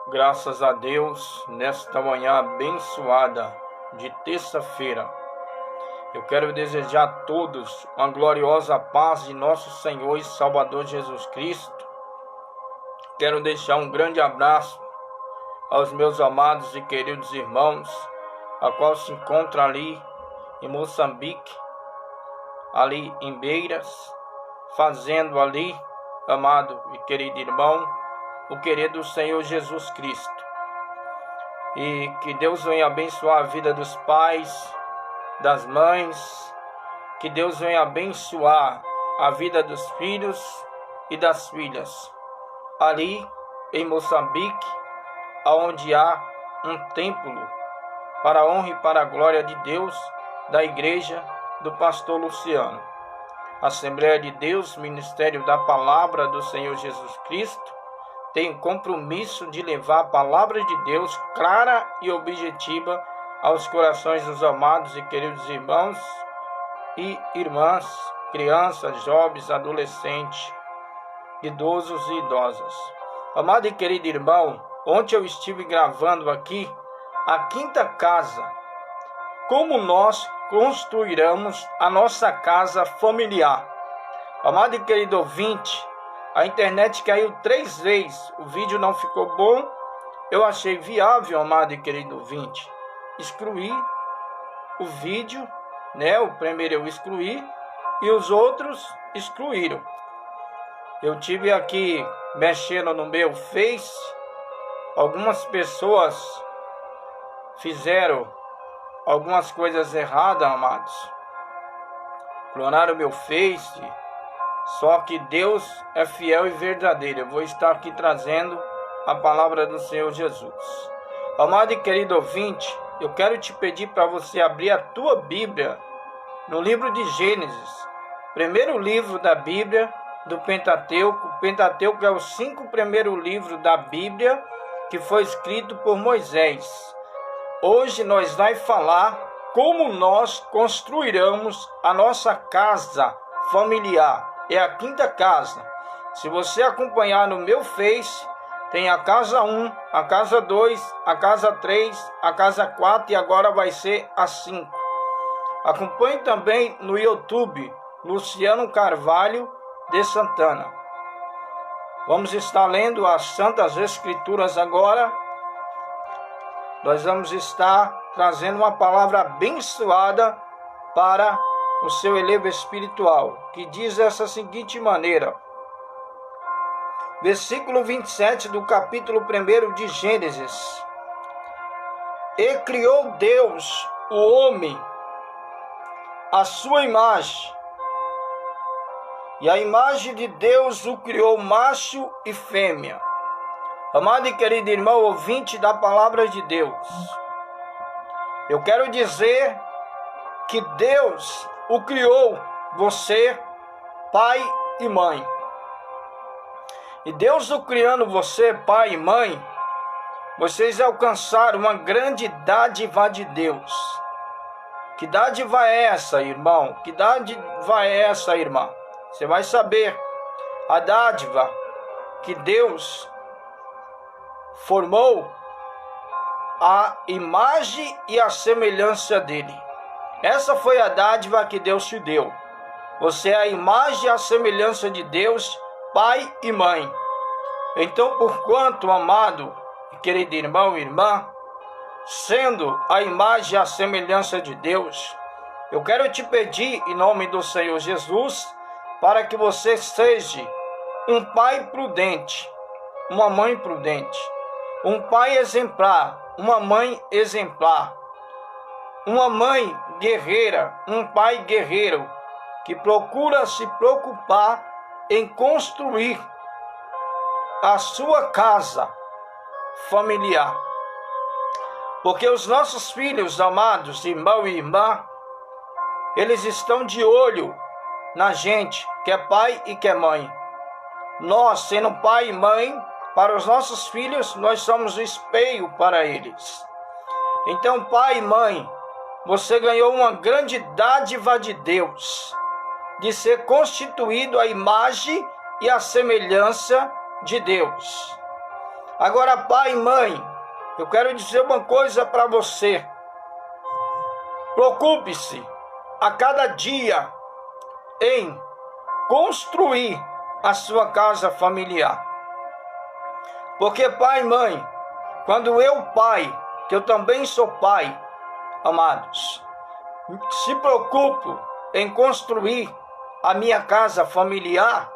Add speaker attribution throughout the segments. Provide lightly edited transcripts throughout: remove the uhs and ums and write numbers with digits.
Speaker 1: Graças a Deus, nesta manhã abençoada de terça-feira, eu quero desejar a todos uma gloriosa paz de nosso Senhor e Salvador Jesus Cristo. Quero deixar um grande abraço aos meus amados e queridos irmãos, a qual se encontra ali em Moçambique, ali em Beiras, fazendo ali, amado e querido irmão, o querer do Senhor Jesus Cristo. E que Deus venha abençoar a vida dos pais, das mães, que Deus venha abençoar a vida dos filhos e das filhas. Ali em Moçambique, onde há um templo para a honra e para a glória de Deus, da igreja do pastor Luciano. Assembleia de Deus, Ministério da Palavra do Senhor Jesus Cristo, tem compromisso de levar a palavra de Deus clara e objetiva aos corações dos amados e queridos irmãos e irmãs, crianças, jovens, adolescentes, idosos e idosas. Amado e querido irmão, ontem eu estive gravando aqui a quinta casa, como nós construiremos a nossa casa familiar. Amado e querido ouvinte, a internet caiu 3 vezes, o vídeo não ficou bom. Eu achei viável, amado e querido ouvinte, excluir o vídeo, o primeiro eu excluí e os outros excluíram. Eu tive aqui mexendo no meu Face, algumas pessoas fizeram algumas coisas erradas, amados. Clonaram meu Face. Só que Deus é fiel e verdadeiro. Eu vou estar aqui trazendo a palavra do Senhor Jesus. Amado e querido ouvinte, eu quero te pedir para você abrir a tua Bíblia no livro de Gênesis, primeiro livro da Bíblia do Pentateuco. O Pentateuco é os 5 primeiros livros da Bíblia que foi escrito por Moisés. Hoje nós vamos falar como nós construiremos a nossa casa familiar. É a quinta casa. Se você acompanhar no meu Face, tem a casa 1, a casa 2, a casa 3, a casa 4 e agora vai ser a 5. Acompanhe também no YouTube, Luciano Carvalho de Santana. Vamos estar lendo as Santas Escrituras agora. Nós vamos estar trazendo uma palavra abençoada para o seu elevo espiritual, que diz dessa seguinte maneira. Versículo 27 do capítulo 1 de Gênesis. E criou Deus o homem à sua imagem, e a imagem de Deus o criou macho e fêmea. Amado e querido irmão ouvinte da palavra de Deus, eu quero dizer que Deus o criou, você, pai e mãe. E Deus o criando você, pai e mãe, vocês alcançaram uma grande dádiva de Deus. Que dádiva é essa, irmão? Que dádiva é essa, irmã? Você vai saber. A dádiva que Deus formou a imagem e a semelhança dele. Essa foi a dádiva que Deus te deu. Você é a imagem e a semelhança de Deus, pai e mãe. Então, porquanto, amado e querido irmão e irmã, sendo a imagem e a semelhança de Deus, eu quero te pedir, em nome do Senhor Jesus, para que você seja um pai prudente, uma mãe prudente, um pai exemplar, uma mãe exemplar, uma mãe guerreira, um pai guerreiro, que procura se preocupar em construir a sua casa familiar. Porque os nossos filhos amados, irmão e irmã, eles estão de olho na gente, que é pai e que é mãe. Nós, sendo pai e mãe, para os nossos filhos, nós somos o espelho para eles. Então, pai e mãe, você ganhou uma grande dádiva de Deus, de ser constituído a imagem e a semelhança de Deus. Agora, pai e mãe, eu quero dizer uma coisa para você. Preocupe-se a cada dia em construir a sua casa familiar. Porque pai e mãe, quando eu, pai, que eu também sou pai, amados, se preocupo em construir a minha casa familiar,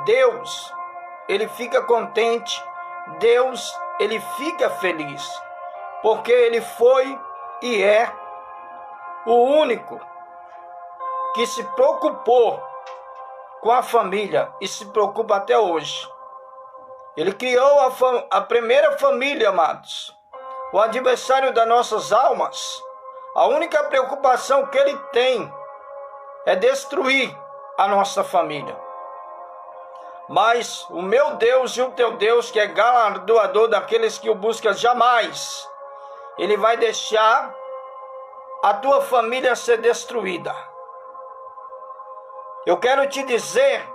Speaker 1: Deus, Ele fica contente, Deus, Ele fica feliz, porque Ele foi e é o único que se preocupou com a família e se preocupa até hoje. Ele criou a primeira família, amados, o adversário das nossas almas. A única preocupação que ele tem é destruir a nossa família. Mas o meu Deus e o teu Deus, que é galardoador daqueles que o buscam, jamais ele vai deixar a tua família ser destruída. Eu quero te dizer,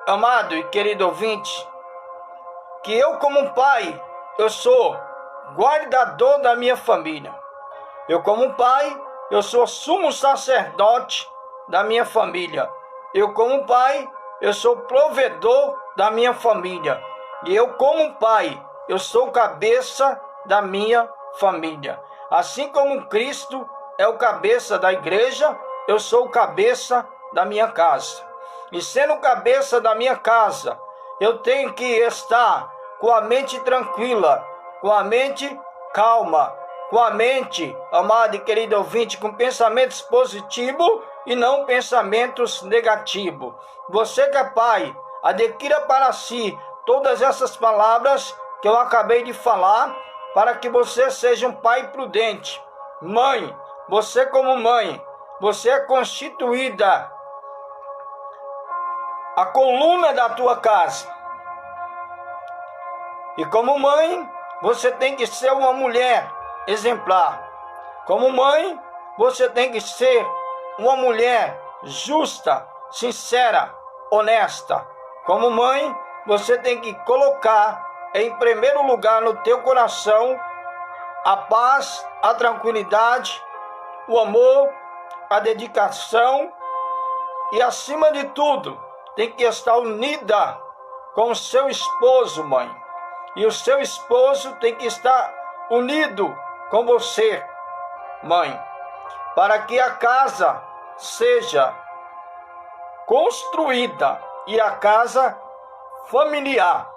Speaker 1: amado e querido ouvinte, que eu como pai, eu sou guardador da minha família. Eu como pai, eu sou sumo sacerdote da minha família. Eu como pai, eu sou provedor da minha família. E eu como pai, eu sou cabeça da minha família. Assim como Cristo é o cabeça da igreja, eu sou o cabeça da minha casa. E sendo cabeça da minha casa, eu tenho que estar com a mente tranquila, com a mente calma, com a mente, amado e querido ouvinte, com pensamentos positivos e não pensamentos negativos. Você que é pai, adquira para si todas essas palavras que eu acabei de falar, para que você seja um pai prudente. Mãe, você como mãe, você é constituída a coluna da tua casa. E como mãe, você tem que ser uma mulher exemplar. Como mãe, você tem que ser uma mulher justa, sincera, honesta. Como mãe, você tem que colocar em primeiro lugar no teu coração a paz, a tranquilidade, o amor, a dedicação e, acima de tudo, tem que estar unida com o seu esposo, mãe. E o seu esposo tem que estar unido com você, mãe, para que a casa seja construída e a casa familiar.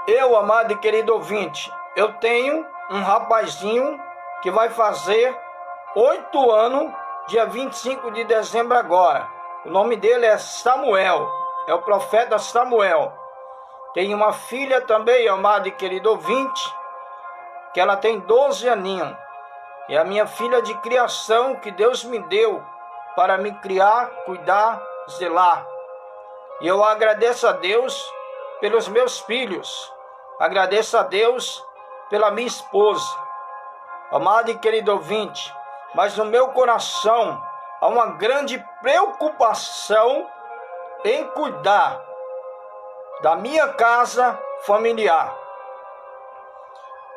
Speaker 1: Eu, amado e querido ouvinte, eu tenho um rapazinho que vai fazer 8 anos, dia 25 de dezembro agora. O nome dele é Samuel, é o profeta Samuel. Tenho uma filha também, amado e querido ouvinte, que ela tem 12 aninhos. É a minha filha de criação que Deus me deu para me criar, cuidar, zelar. E eu agradeço a Deus pelos meus filhos. Agradeço a Deus pela minha esposa. Amado e querido ouvinte, mas no meu coração há uma grande preocupação em cuidar da minha casa familiar.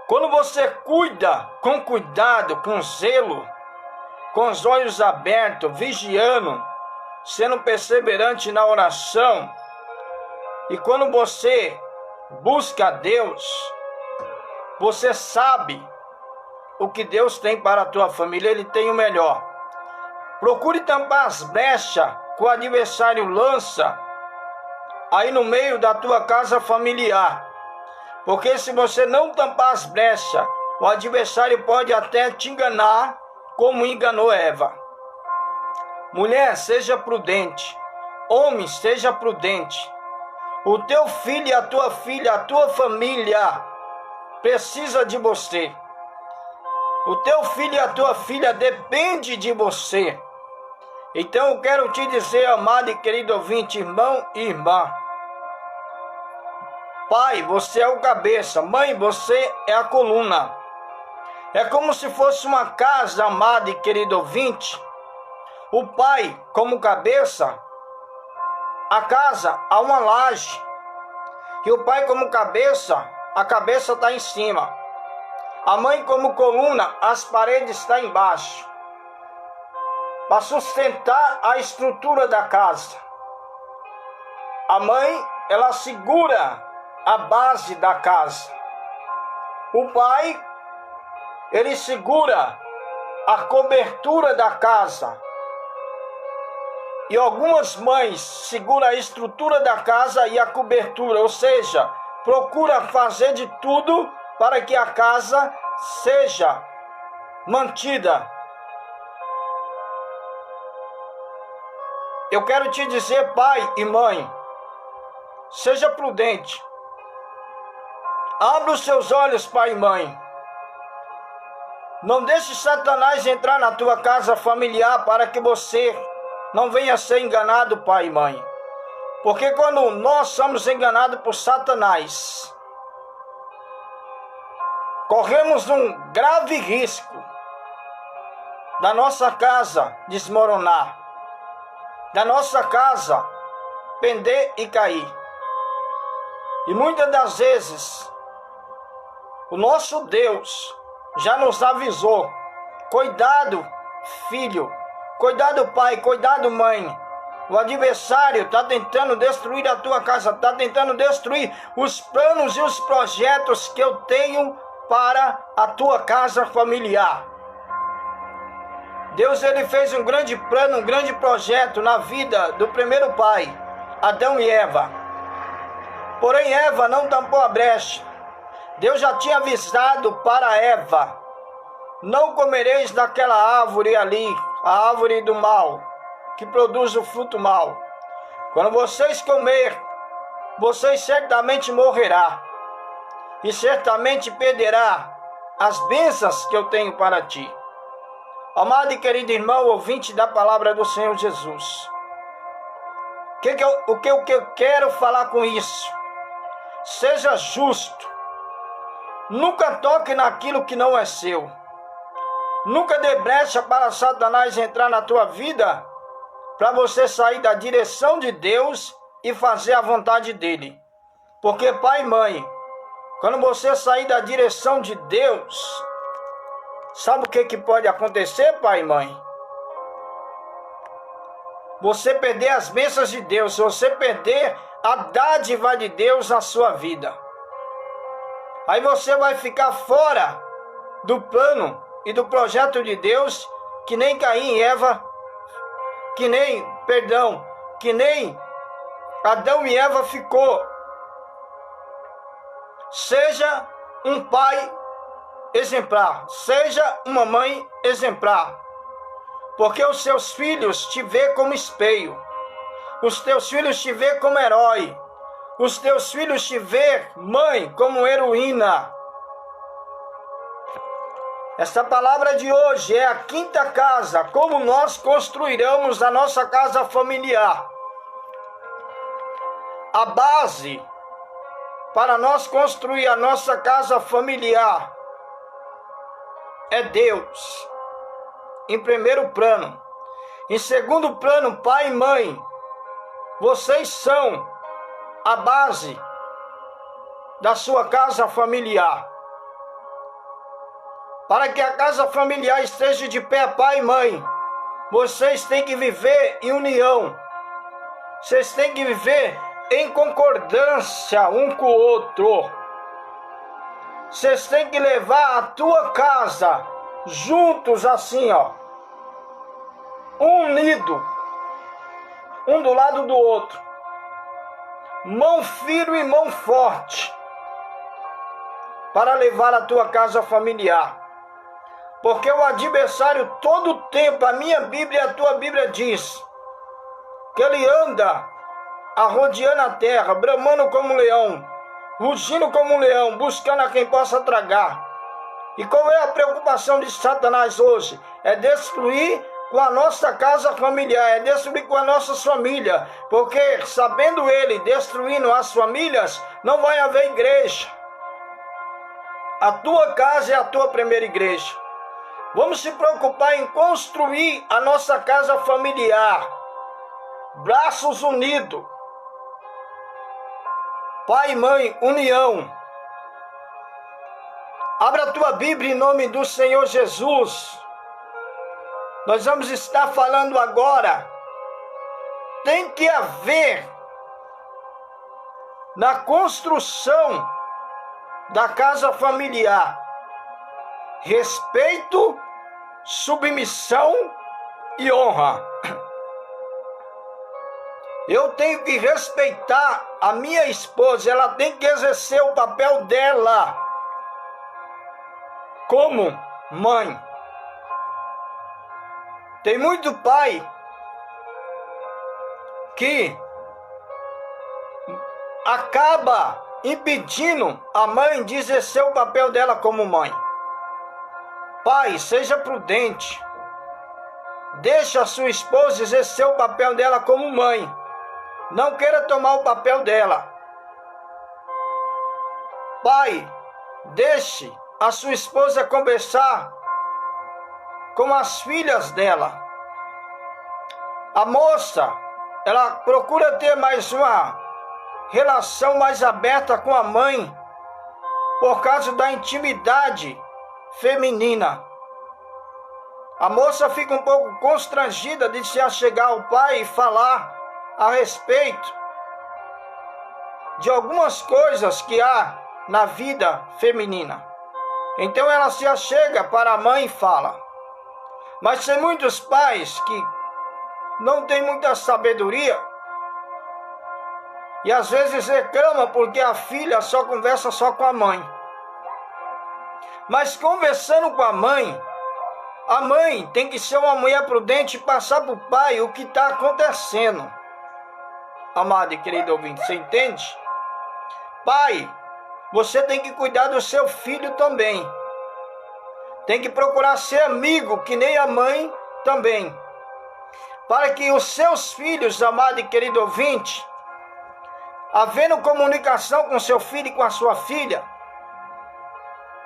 Speaker 1: Quando você cuida com cuidado, com zelo, com os olhos abertos, vigiando, sendo perseverante na oração, e quando você busca a Deus, você sabe o que Deus tem para a tua família, Ele tem o melhor. Procure tampar as brechas que o adversário lança aí no meio da tua casa familiar. Porque se você não tampar as brechas, o adversário pode até te enganar, como enganou Eva. Mulher, seja prudente. Homem, seja prudente. O teu filho e a tua filha, a tua família precisa de você. O teu filho e a tua filha depende de você. Então eu quero te dizer, amado e querido ouvinte, irmão e irmã. Pai, você é o cabeça. Mãe, você é a coluna. É como se fosse uma casa, amado e querido ouvinte. O pai, como cabeça, a casa há uma laje. que o pai como cabeça, a cabeça está em cima. A mãe como coluna, as paredes estão embaixo. Para sustentar a estrutura da casa. A mãe, ela segura a base da casa. O pai, ele segura a cobertura da casa. E algumas mães seguram a estrutura da casa e a cobertura, ou seja, procura fazer de tudo para que a casa seja mantida. Eu quero te dizer, pai e mãe, seja prudente. Abra os seus olhos, pai e mãe. Não deixe Satanás entrar na tua casa familiar para que você não venha ser enganado, pai e mãe. Porque quando nós somos enganados por Satanás, corremos um grave risco da nossa casa desmoronar, da nossa casa pender e cair. E muitas das vezes, o nosso Deus já nos avisou: cuidado, filho, cuidado, pai, cuidado, mãe. O adversário está tentando destruir a tua casa, está tentando destruir os planos e os projetos que eu tenho para a tua casa familiar. Deus, ele fez um grande plano, um grande projeto na vida do primeiro pai, Adão e Eva. Porém, Eva não tampou a brecha. Deus já tinha avisado para Eva: não comereis daquela árvore ali, a árvore do mal, que produz o fruto mal. Quando vocês comer, vocês certamente morrerão, e certamente perderá as bênçãos que eu tenho para ti. Amado e querido irmão, ouvinte da palavra do Senhor Jesus, o que eu quero falar com isso? Seja justo. Nunca toque naquilo que não é seu. Nunca dê brecha para Satanás entrar na tua vida, para você sair da direção de Deus e fazer a vontade dele. Porque pai e mãe, quando você sair da direção de Deus, sabe o que pode acontecer, pai e mãe? Você perder as bênçãos de Deus, você perder a dádiva de Deus na sua vida. Aí você vai ficar fora do plano e do projeto de Deus, que nem Caim e Eva, que nem Adão e Eva ficou. Seja um pai exemplar, seja uma mãe exemplar, porque os seus filhos te vê como espelho, os teus filhos te vê como herói, os teus filhos te vê, mãe, como heroína. Esta palavra de hoje é a quinta casa, como nós construiremos a nossa casa familiar. A base para nós construir a nossa casa familiar é Deus, em primeiro plano. Em segundo plano, pai e mãe, vocês são a base da sua casa familiar. Para que a casa familiar esteja de pé, pai e mãe, vocês têm que viver em união. Vocês têm que viver em concordância um com o outro. Vocês têm que levar a tua casa juntos assim, ó, unido, um do lado do outro, mão firme e mão forte, para levar a tua casa familiar. Porque o adversário todo o tempo, a minha Bíblia e a tua Bíblia diz, que ele anda arrodeando a terra, bramando como um leão, rugindo como um leão, buscando a quem possa tragar. E qual é a preocupação de Satanás hoje? É destruir com a nossa casa familiar, é destruir com as nossas famílias, porque sabendo ele destruindo as famílias, não vai haver igreja. A tua casa é a tua primeira igreja. Vamos se preocupar em construir a nossa casa familiar, braços unidos, Pai e mãe, união. Abra a tua Bíblia em nome do Senhor Jesus. Nós vamos estar falando agora. Tem que haver na construção da casa familiar respeito, submissão e honra. Eu tenho que respeitar a minha esposa, ela tem que exercer o papel dela como mãe. Tem muito pai que acaba impedindo a mãe de exercer o papel dela como mãe. Pai, seja prudente. Deixa a sua esposa exercer o papel dela como mãe. Não queira tomar o papel dela. Pai, deixe a sua esposa conversar com as filhas dela. A moça, ela procura ter mais uma relação mais aberta com a mãe por causa da intimidade feminina. A moça fica um pouco constrangida de se achegar ao pai e falar a respeito de algumas coisas que há na vida feminina. Então ela se achega para a mãe e fala. Mas tem muitos pais que não têm muita sabedoria e às vezes reclamam porque a filha só conversa só com a mãe. Mas conversando com a mãe tem que ser uma mulher prudente e passar para o pai o que está acontecendo. Amado e querido ouvinte, você entende? Pai, você tem que cuidar do seu filho também. Tem que procurar ser amigo, que nem a mãe também. Para que os seus filhos, amado e querido ouvinte, havendo comunicação com seu filho e com a sua filha,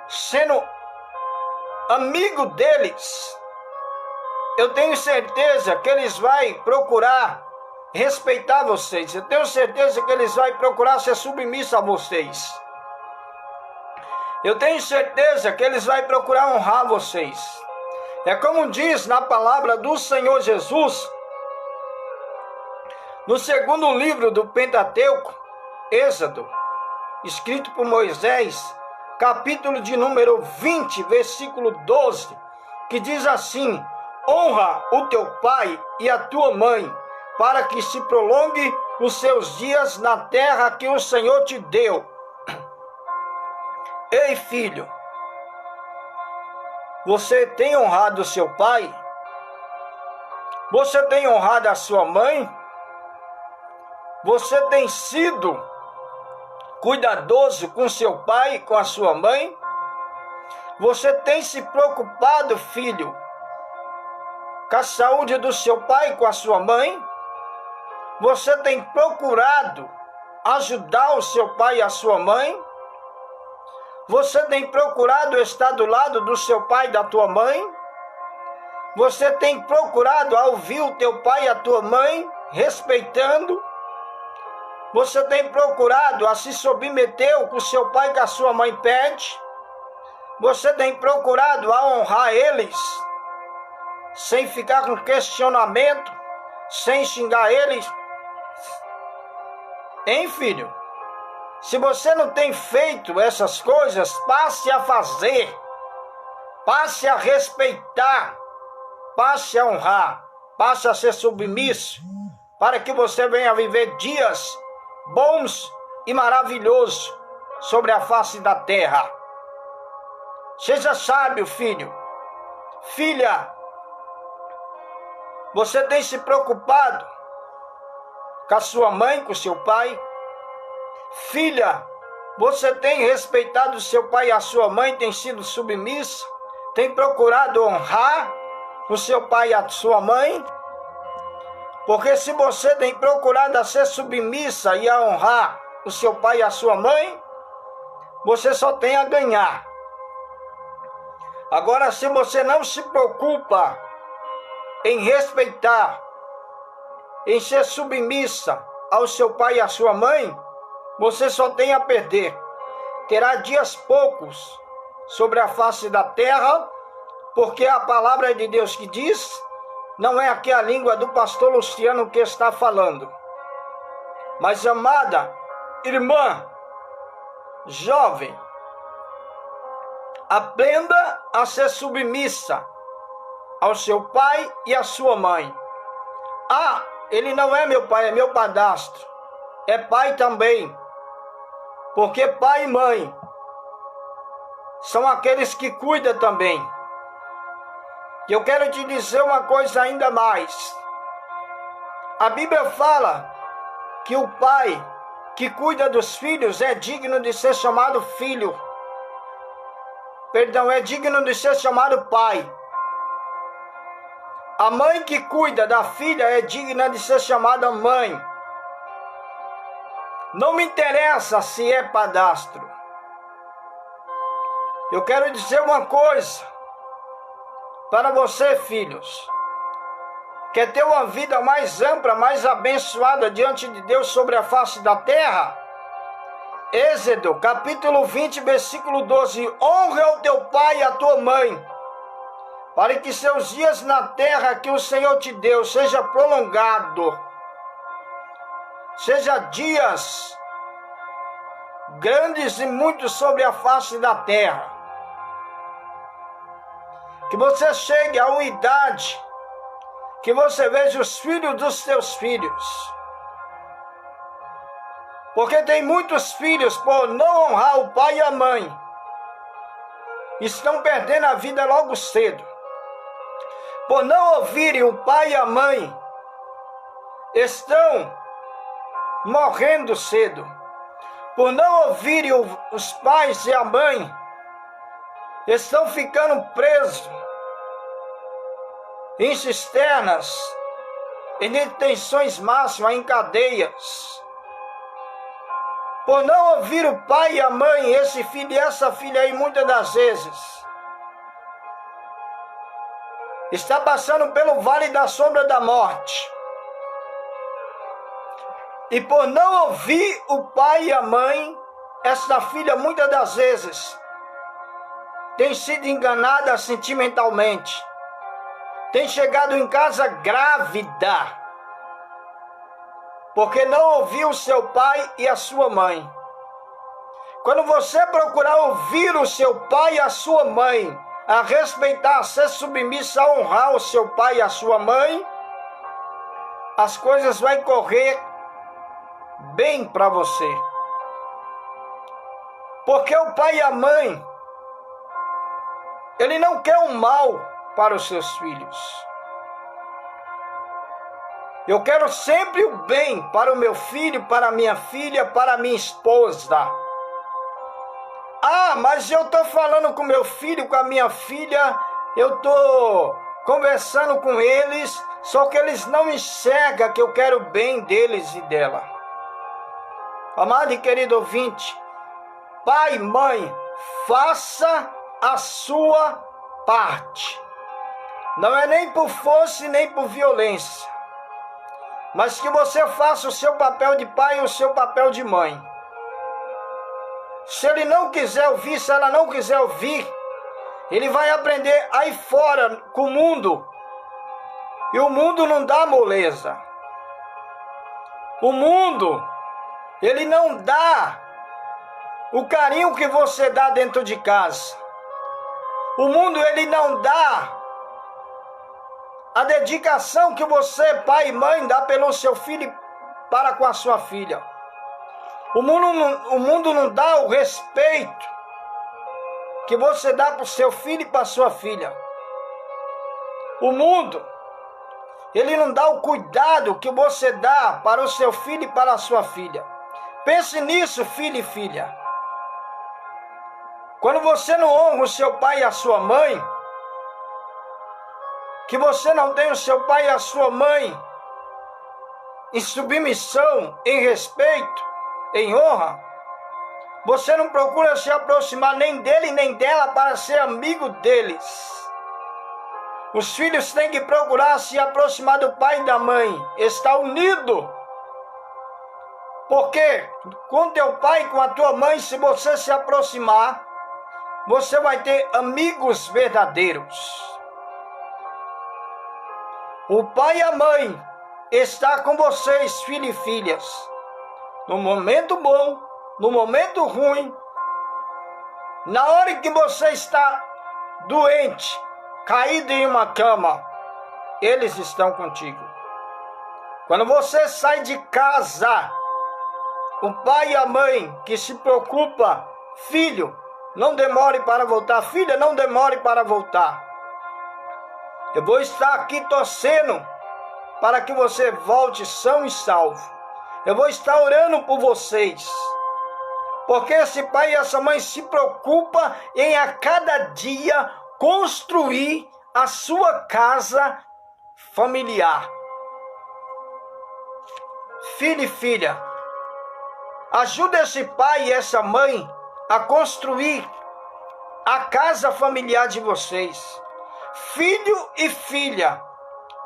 Speaker 1: sendo amigo deles, eu tenho certeza que eles vão procurar respeitar vocês. Eu tenho certeza que eles vão procurar ser submissos a vocês. Eu tenho certeza que eles vão procurar honrar vocês. É como diz na palavra do Senhor Jesus, no segundo livro do Pentateuco, Êxodo, escrito por Moisés, capítulo de número 20, versículo 12, que diz assim: honra o teu pai e a tua mãe, para que se prolongue os seus dias na terra que o Senhor te deu. Ei, filho, você tem honrado o seu pai? Você tem honrado a sua mãe? Você tem sido cuidadoso com seu pai e com a sua mãe? Você tem se preocupado, filho, com a saúde do seu pai e com a sua mãe? Você tem procurado ajudar o seu pai e a sua mãe? Você tem procurado estar do lado do seu pai e da tua mãe? Você tem procurado ouvir o teu pai e a tua mãe, respeitando? Você tem procurado a se submeter ao que o seu pai e que a sua mãe pede? Você tem procurado a honrar eles, sem ficar com questionamento, sem xingar eles? Hein, filho? Se você não tem feito essas coisas, passe a fazer, passe a respeitar, passe a honrar, passe a ser submisso, para que você venha viver dias bons e maravilhosos sobre a face da terra. Seja sábio, filho. Filha, você tem se preocupado com a sua mãe, com o seu pai? Filha, você tem respeitado o seu pai e a sua mãe, tem sido submissa? Tem procurado honrar o seu pai e a sua mãe? Porque se você tem procurado a ser submissa e a honrar o seu pai e a sua mãe, você só tem a ganhar. Agora, se você não se preocupa em respeitar, em ser submissa ao seu pai e à sua mãe, você só tem a perder. Terá dias poucos sobre a face da terra, porque a palavra de Deus que diz, não é aqui a língua do pastor Luciano que está falando. Mas, amada irmã, jovem, aprenda a ser submissa ao seu pai e à sua mãe. Ah, ele não é meu pai, é meu padrasto. É pai também. Porque pai e mãe são aqueles que cuidam também. E eu quero te dizer uma coisa ainda mais. A Bíblia fala que o pai que cuida dos filhos é digno de ser chamado filho. Perdão, é digno de ser chamado pai. A mãe que cuida da filha é digna de ser chamada mãe. Não me interessa se é padrasto. Eu quero dizer uma coisa para você, filhos. Quer ter uma vida mais ampla, mais abençoada diante de Deus sobre a face da terra? Êxodo, capítulo 20, versículo 12. Honra o teu pai e a tua mãe, para que seus dias na terra que o Senhor te deu seja prolongado. Seja dias grandes e muitos sobre a face da terra. Que você chegue a uma idade que você veja os filhos dos seus filhos. Porque tem muitos filhos, por não honrar o pai e a mãe, estão perdendo a vida logo cedo. Por não ouvirem o pai e a mãe, estão morrendo cedo. Por não ouvirem os pais e a mãe, estão ficando presos em cisternas, em detenções máximas, em cadeias. Por não ouvir o pai e a mãe, esse filho e essa filha aí, muitas das vezes, está passando pelo vale da sombra da morte. E por não ouvir o pai e a mãe, essa filha muitas das vezes tem sido enganada sentimentalmente. Tem chegado em casa grávida, porque não ouviu o seu pai e a sua mãe. Quando você procurar ouvir o seu pai e a sua mãe, a respeitar, a ser submissa, a honrar o seu pai e a sua mãe, as coisas vão correr bem para você. Porque o pai e a mãe, ele não quer o mal para os seus filhos. Eu quero sempre o bem para o meu filho, para a minha filha, para a minha esposa. Ah, mas eu estou falando com meu filho, com a minha filha, eu estou conversando com eles, só que eles não enxergam que eu quero o bem deles e dela. Amado e querido ouvinte, pai e mãe, faça a sua parte. Não é nem por força e nem por violência, mas que você faça o seu papel de pai e o seu papel de mãe. Se ele não quiser ouvir, se ela não quiser ouvir, ele vai aprender aí fora com o mundo. E o mundo não dá moleza. O mundo, ele não dá o carinho que você dá dentro de casa. O mundo, ele não dá a dedicação que você, pai e mãe, dá pelo seu filho para com a sua filha. O mundo não dá o respeito que você dá para o seu filho e para a sua filha. O mundo, ele não dá o cuidado que você dá para o seu filho e para a sua filha. Pense nisso, filho e filha. Quando você não honra o seu pai e a sua mãe, que você não tem o seu pai e a sua mãe em submissão, em respeito, em honra, você não procura se aproximar nem dele nem dela para ser amigo deles. Os filhos têm que procurar se aproximar do pai e da mãe, estar unido. Porque com teu pai e com a tua mãe, se você se aproximar, você vai ter amigos verdadeiros. O pai e a mãe está com vocês, filhos e filhas, no momento bom, no momento ruim, na hora que você está doente, caído em uma cama, eles estão contigo. Quando você sai de casa, o pai e a mãe que se preocupa, filho, não demore para voltar, filha, não demore para voltar. Eu vou estar aqui torcendo para que você volte são e salvo. Eu vou estar orando por vocês. Porque esse pai e essa mãe se preocupam em a cada dia construir a sua casa familiar. Filho e filha, ajuda esse pai e essa mãe a construir a casa familiar de vocês. Filho e filha,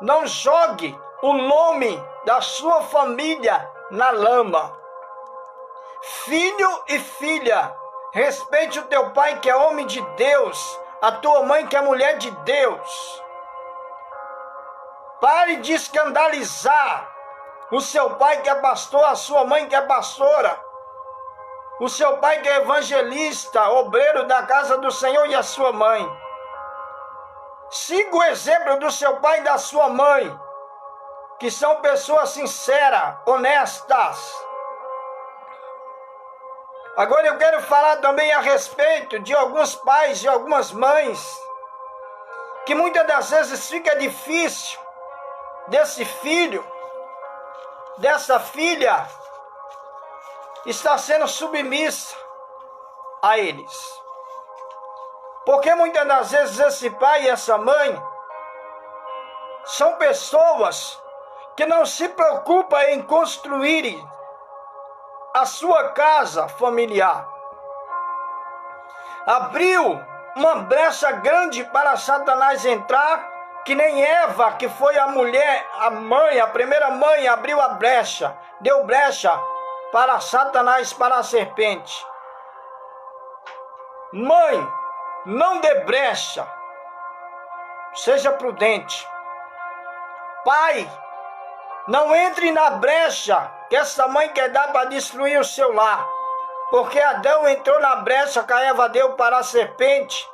Speaker 1: não jogue o nome da sua família na lama. Filho e filha, respeite o teu pai que é homem de Deus, a tua mãe que é mulher de Deus. Pare de escandalizar o seu pai que é pastor, a sua mãe que é pastora, o seu pai que é evangelista, obreiro da casa do Senhor e a sua mãe. Siga o exemplo do seu pai e da sua mãe, que são pessoas sinceras, honestas. Agora eu quero falar também a respeito de alguns pais e algumas mães, que muitas das vezes fica difícil desse filho, dessa filha, estar sendo submissa a eles. Porque muitas das vezes esse pai e essa mãe são pessoas que não se preocupam em construírem a sua casa familiar. Abriu uma brecha grande para Satanás entrar, que nem Eva, que foi a mulher, a mãe, a primeira mãe, abriu a brecha, deu brecha para Satanás, para a serpente. Mãe, não dê brecha, seja prudente. Pai, não entre na brecha que essa mãe quer dar para destruir o seu lar. Porque Adão entrou na brecha que a Eva deu para a serpente,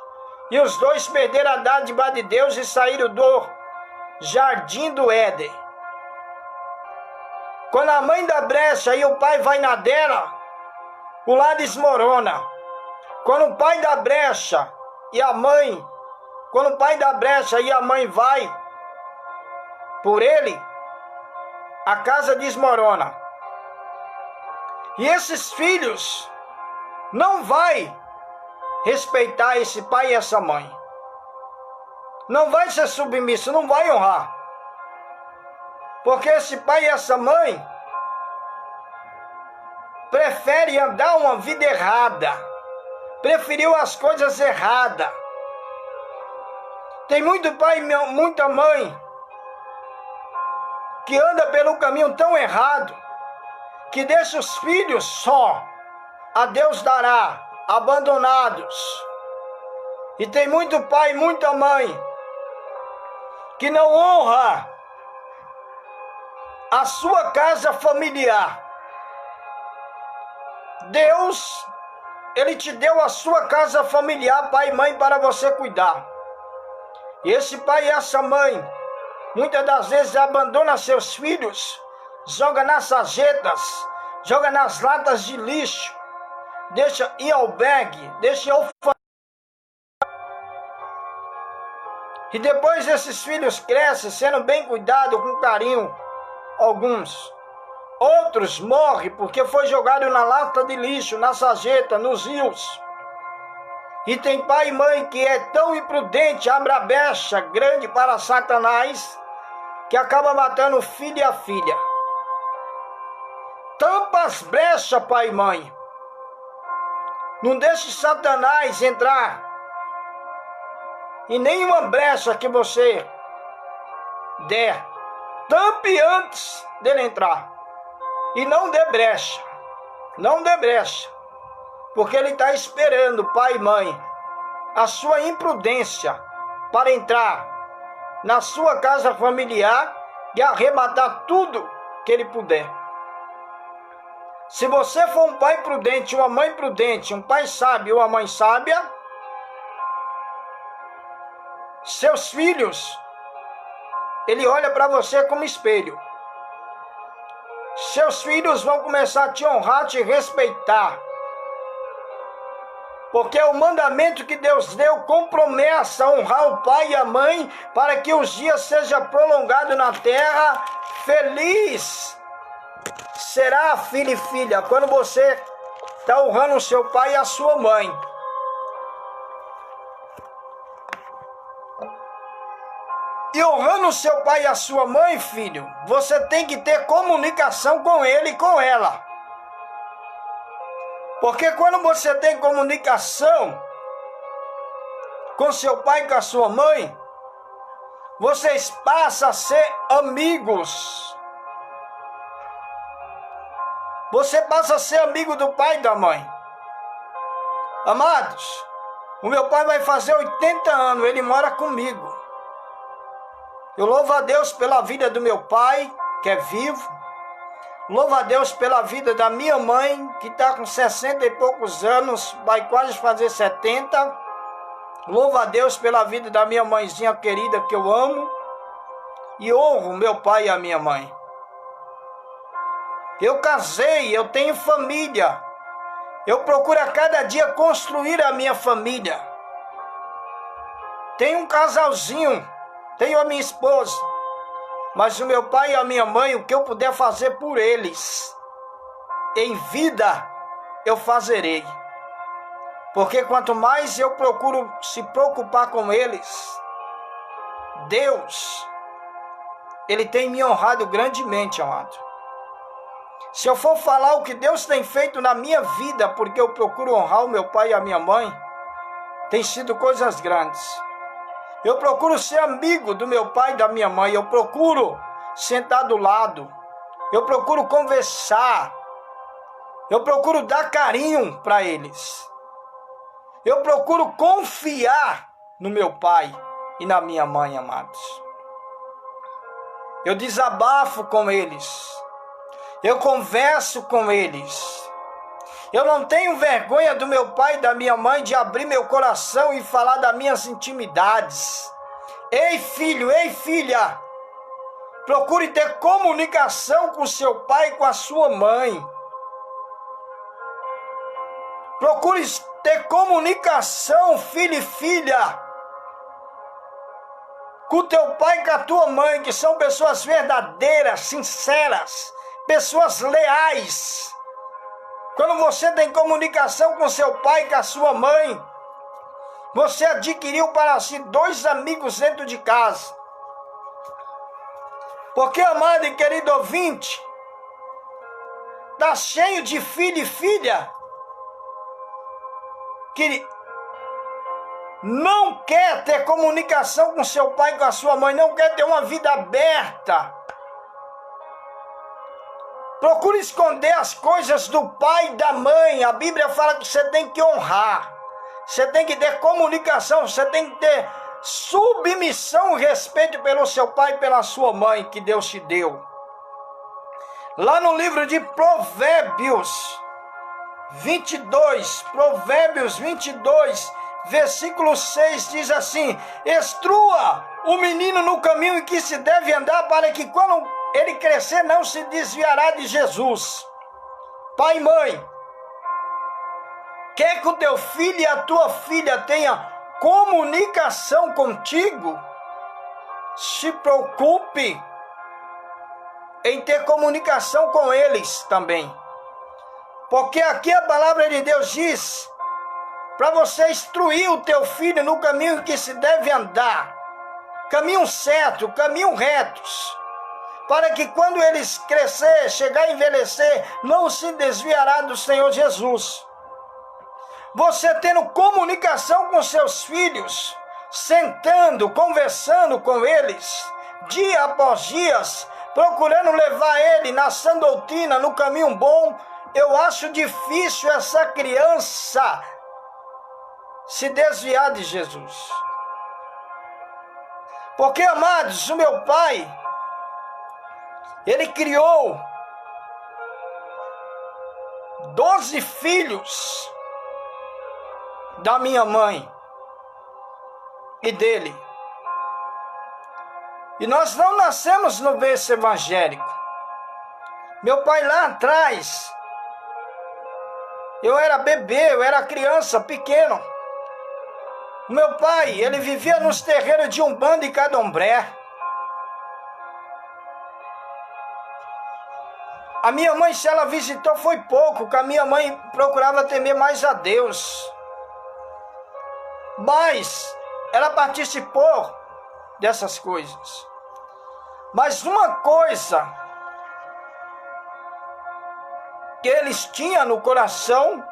Speaker 1: e os dois perderam a dádiva de Deus e saíram do jardim do Éden. Quando a mãe dá brecha e o pai vai na dela, o lar desmorona. Quando o pai dá brecha e a mãe, quando o pai dá brecha e a mãe vai por ele, a casa desmorona. E esses filhos não vai respeitar esse pai e essa mãe. Não vai ser submisso, não vai honrar. Porque esse pai e essa mãe prefere andar uma vida errada. Preferiu as coisas erradas. Tem muito pai e muita mãe que anda pelo caminho tão errado, que deixa os filhos só, a Deus dará, abandonados. E tem muito pai e muita mãe que não honra a sua casa familiar. Deus, Ele te deu a sua casa familiar, pai e mãe, para você cuidar. E esse pai e essa mãe, muitas das vezes abandona seus filhos, joga nas sarjetas, joga nas latas de lixo, deixa em albergue, deixa em orfanato. E depois esses filhos crescem sendo bem cuidados, com carinho, alguns. Outros morrem porque foi jogado na lata de lixo, na sarjeta, nos rios. E tem pai e mãe que é tão imprudente, abre a brecha grande para Satanás, que acaba matando o filho e a filha. Tampa as brechas, pai e mãe. Não deixe Satanás entrar em nenhuma brecha que você der. Tampe antes dele entrar. E não dê brecha. Não dê brecha. Porque ele está esperando, pai e mãe, a sua imprudência para entrar na sua casa familiar e arrebatar tudo que ele puder. Se você for um pai prudente, uma mãe prudente, um pai sábio ou uma mãe sábia, seus filhos, ele olha para você como espelho. Seus filhos vão começar a te honrar, te respeitar. Porque é o mandamento que Deus deu com promessa a honrar o pai e a mãe para que os dias sejam prolongados na terra. Feliz será filho e filha quando você está honrando o seu pai e a sua mãe. E honrando o seu pai e a sua mãe, filho, você tem que ter comunicação com ele e com ela. Porque quando você tem comunicação com seu pai e com a sua mãe, vocês passam a ser amigos. Você passa a ser amigo do pai e da mãe. Amados, o meu pai vai fazer 80 anos, ele mora comigo. Eu louvo a Deus pela vida do meu pai, que é vivo. Louvo a Deus pela vida da minha mãe, que está com 60 e poucos anos, vai quase fazer 70. Louvo a Deus pela vida da minha mãezinha querida, que eu amo. E honro meu pai e a minha mãe. Eu casei, eu tenho família. Eu procuro a cada dia construir a minha família. Tenho um casalzinho, tenho a minha esposa. Mas o meu pai e a minha mãe, o que eu puder fazer por eles, em vida, eu fazerei. Porque quanto mais eu procuro se preocupar com eles, Deus, Ele tem me honrado grandemente, amado. Se eu for falar o que Deus tem feito na minha vida, porque eu procuro honrar o meu pai e a minha mãe, tem sido coisas grandes. Eu procuro ser amigo do meu pai e da minha mãe. Eu procuro sentar do lado. Eu procuro conversar. Eu procuro dar carinho para eles. Eu procuro confiar no meu pai e na minha mãe, amados. Eu desabafo com eles. Eu converso com eles. Eu não tenho vergonha do meu pai e da minha mãe de abrir meu coração e falar das minhas intimidades. Ei, filho, ei, filha, procure ter comunicação com seu pai e com a sua mãe. Procure ter comunicação, filho e filha, com o teu pai e com a tua mãe, que são pessoas verdadeiras, sinceras, pessoas leais. Quando você tem comunicação com seu pai e com a sua mãe, você adquiriu para si 2 amigos dentro de casa. Porque, amado e querido ouvinte, está cheio de filho e filha que não quer ter comunicação com seu pai e com a sua mãe, não quer ter uma vida aberta. Procure esconder as coisas do pai e da mãe. A Bíblia fala que você tem que honrar. Você tem que ter comunicação. Você tem que ter submissão e respeito pelo seu pai e pela sua mãe que Deus te deu. Lá no livro de Provérbios 22, Provérbios 22, versículo 6 diz assim: instrua o menino no caminho em que se deve andar, para que quando ele crescer não se desviará de Jesus. Pai e mãe, quer que o teu filho e a tua filha tenham comunicação contigo? Se preocupe em ter comunicação com eles também. Porque aqui a palavra de Deus diz para você instruir o teu filho no caminho em que se deve andar. Caminho certo, caminho retos. Para que quando eles crescer, chegar a envelhecer, não se desviará do Senhor Jesus. Você tendo comunicação com seus filhos, sentando, conversando com eles, dia após dia, procurando levar ele na sã doutrina, no caminho bom, eu acho difícil essa criança se desviar de Jesus. Porque, amados, o meu pai, ele criou 12 filhos da minha mãe e dele. E nós não nascemos no berço evangélico. Meu pai lá atrás, eu era bebê, eu era criança, pequeno. Meu pai, ele vivia nos terreiros de Umbanda e Candomblé. A minha mãe, se ela visitou, foi pouco, porque a minha mãe procurava temer mais a Deus. Mas ela participou dessas coisas. Mas uma coisa que eles tinham no coração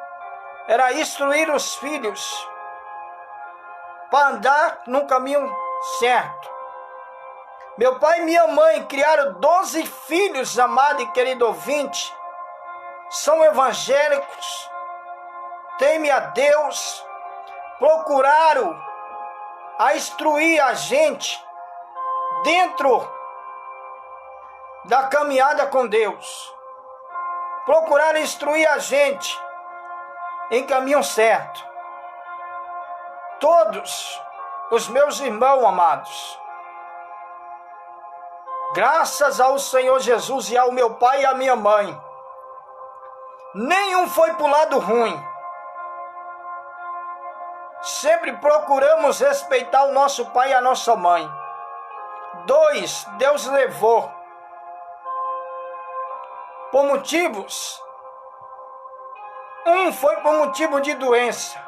Speaker 1: era instruir os filhos para andar no caminho certo. Meu pai e minha mãe criaram 12 filhos, amado e querido ouvinte. São evangélicos, temem a Deus, procuraram a instruir a gente dentro da caminhada com Deus. Procuraram instruir a gente em caminho certo. Todos os meus irmãos amados, graças ao Senhor Jesus e ao meu pai e à minha mãe, nenhum foi para o lado ruim. Sempre procuramos respeitar o nosso pai e a nossa mãe. 2, Deus levou por motivos. Um foi por motivo de doença.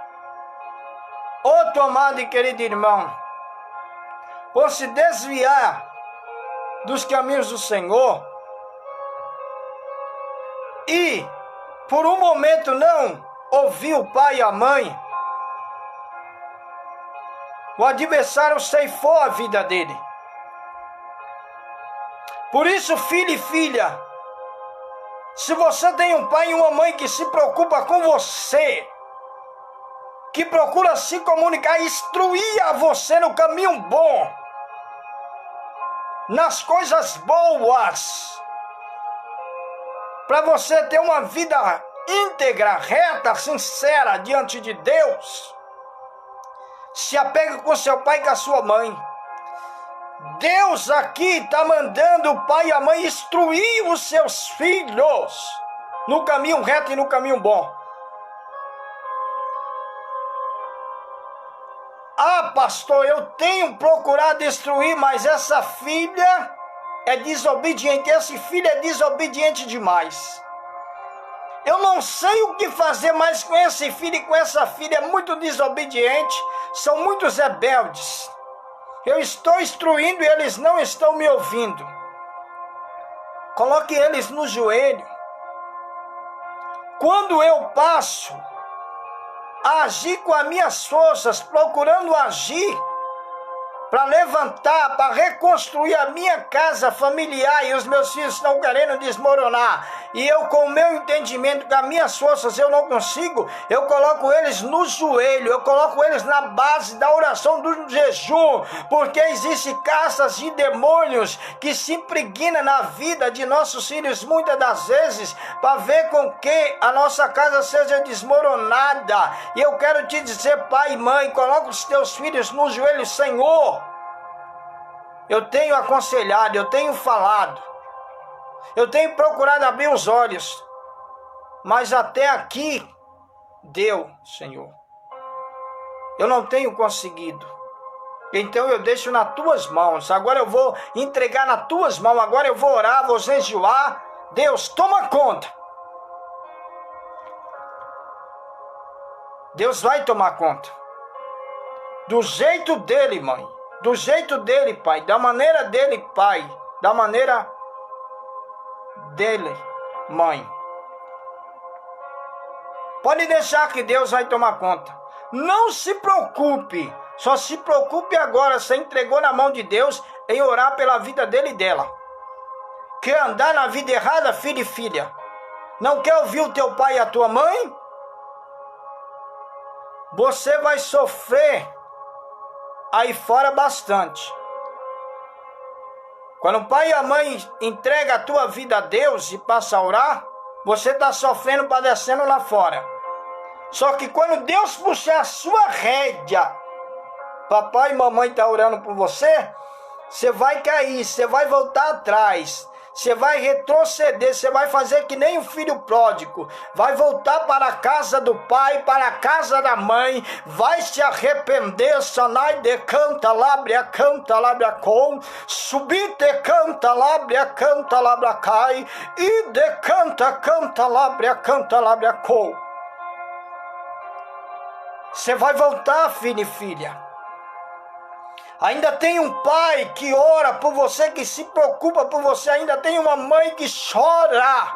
Speaker 1: Outro, amado e querido irmão, por se desviar dos caminhos do Senhor e por um momento não ouvir o pai e a mãe, o adversário ceifou a vida dele. Por isso, filho e filha, se você tem um pai e uma mãe que se preocupa com você, que procura se comunicar, instruir a você no caminho bom, nas coisas boas, para você ter uma vida íntegra, reta, sincera diante de Deus, se apega com seu pai e com a sua mãe. Deus aqui está mandando o pai e a mãe instruir os seus filhos no caminho reto e no caminho bom. Ah, pastor, eu tenho procurado instruir, mas essa filha é desobediente. Esse filho é desobediente demais. Eu não sei o que fazer mais com esse filho e com essa filha. É muito desobediente. São muitos rebeldes. Eu estou instruindo e eles não estão me ouvindo. Coloque eles no joelho. Quando eu passo a agir com as minhas forças, procurando agir para levantar, para reconstruir a minha casa familiar, e os meus filhos estão querendo desmoronar, e eu, com o meu entendimento, com as minhas forças eu não consigo, eu coloco eles no joelho, eu coloco eles na base da oração do jejum, porque existem castas de demônios que se impregnam na vida de nossos filhos muitas das vezes, para ver com que a nossa casa seja desmoronada. E eu quero te dizer, pai e mãe, coloca os teus filhos no joelho. Senhor, eu tenho aconselhado, eu tenho falado, eu tenho procurado abrir os olhos, mas até aqui deu, Senhor. Eu não tenho conseguido. Então eu deixo nas tuas mãos. Agora eu vou entregar nas tuas mãos. Agora eu vou orar, vou jejuar. Deus, toma conta. Deus vai tomar conta. Do jeito dele, mãe. Do jeito dele, pai. Da maneira dele, pai. Da maneira dele, mãe. Pode deixar que Deus vai tomar conta. Não se preocupe. Só se preocupe agora. Você entregou na mão de Deus em orar pela vida dele e dela. Quer andar na vida errada, filho e filha? Não quer ouvir o teu pai e a tua mãe? Você vai sofrer aí fora bastante. Quando o pai e a mãe entregam a tua vida a Deus e passa a orar, você está sofrendo, padecendo lá fora. Só que quando Deus puxar a sua rédea, papai e mamãe estão orando por você, você vai cair, você vai voltar atrás. Você vai retroceder, você vai fazer que nem o filho pródigo. Vai voltar para a casa do pai, para a casa da mãe. Vai se arrepender. Sanai de canta, lábria com. Subite canta, lábria cai. E de canta, lábria com. Você vai voltar, filho e filha. Ainda tem um pai que ora por você, que se preocupa por você. Ainda tem uma mãe que chora.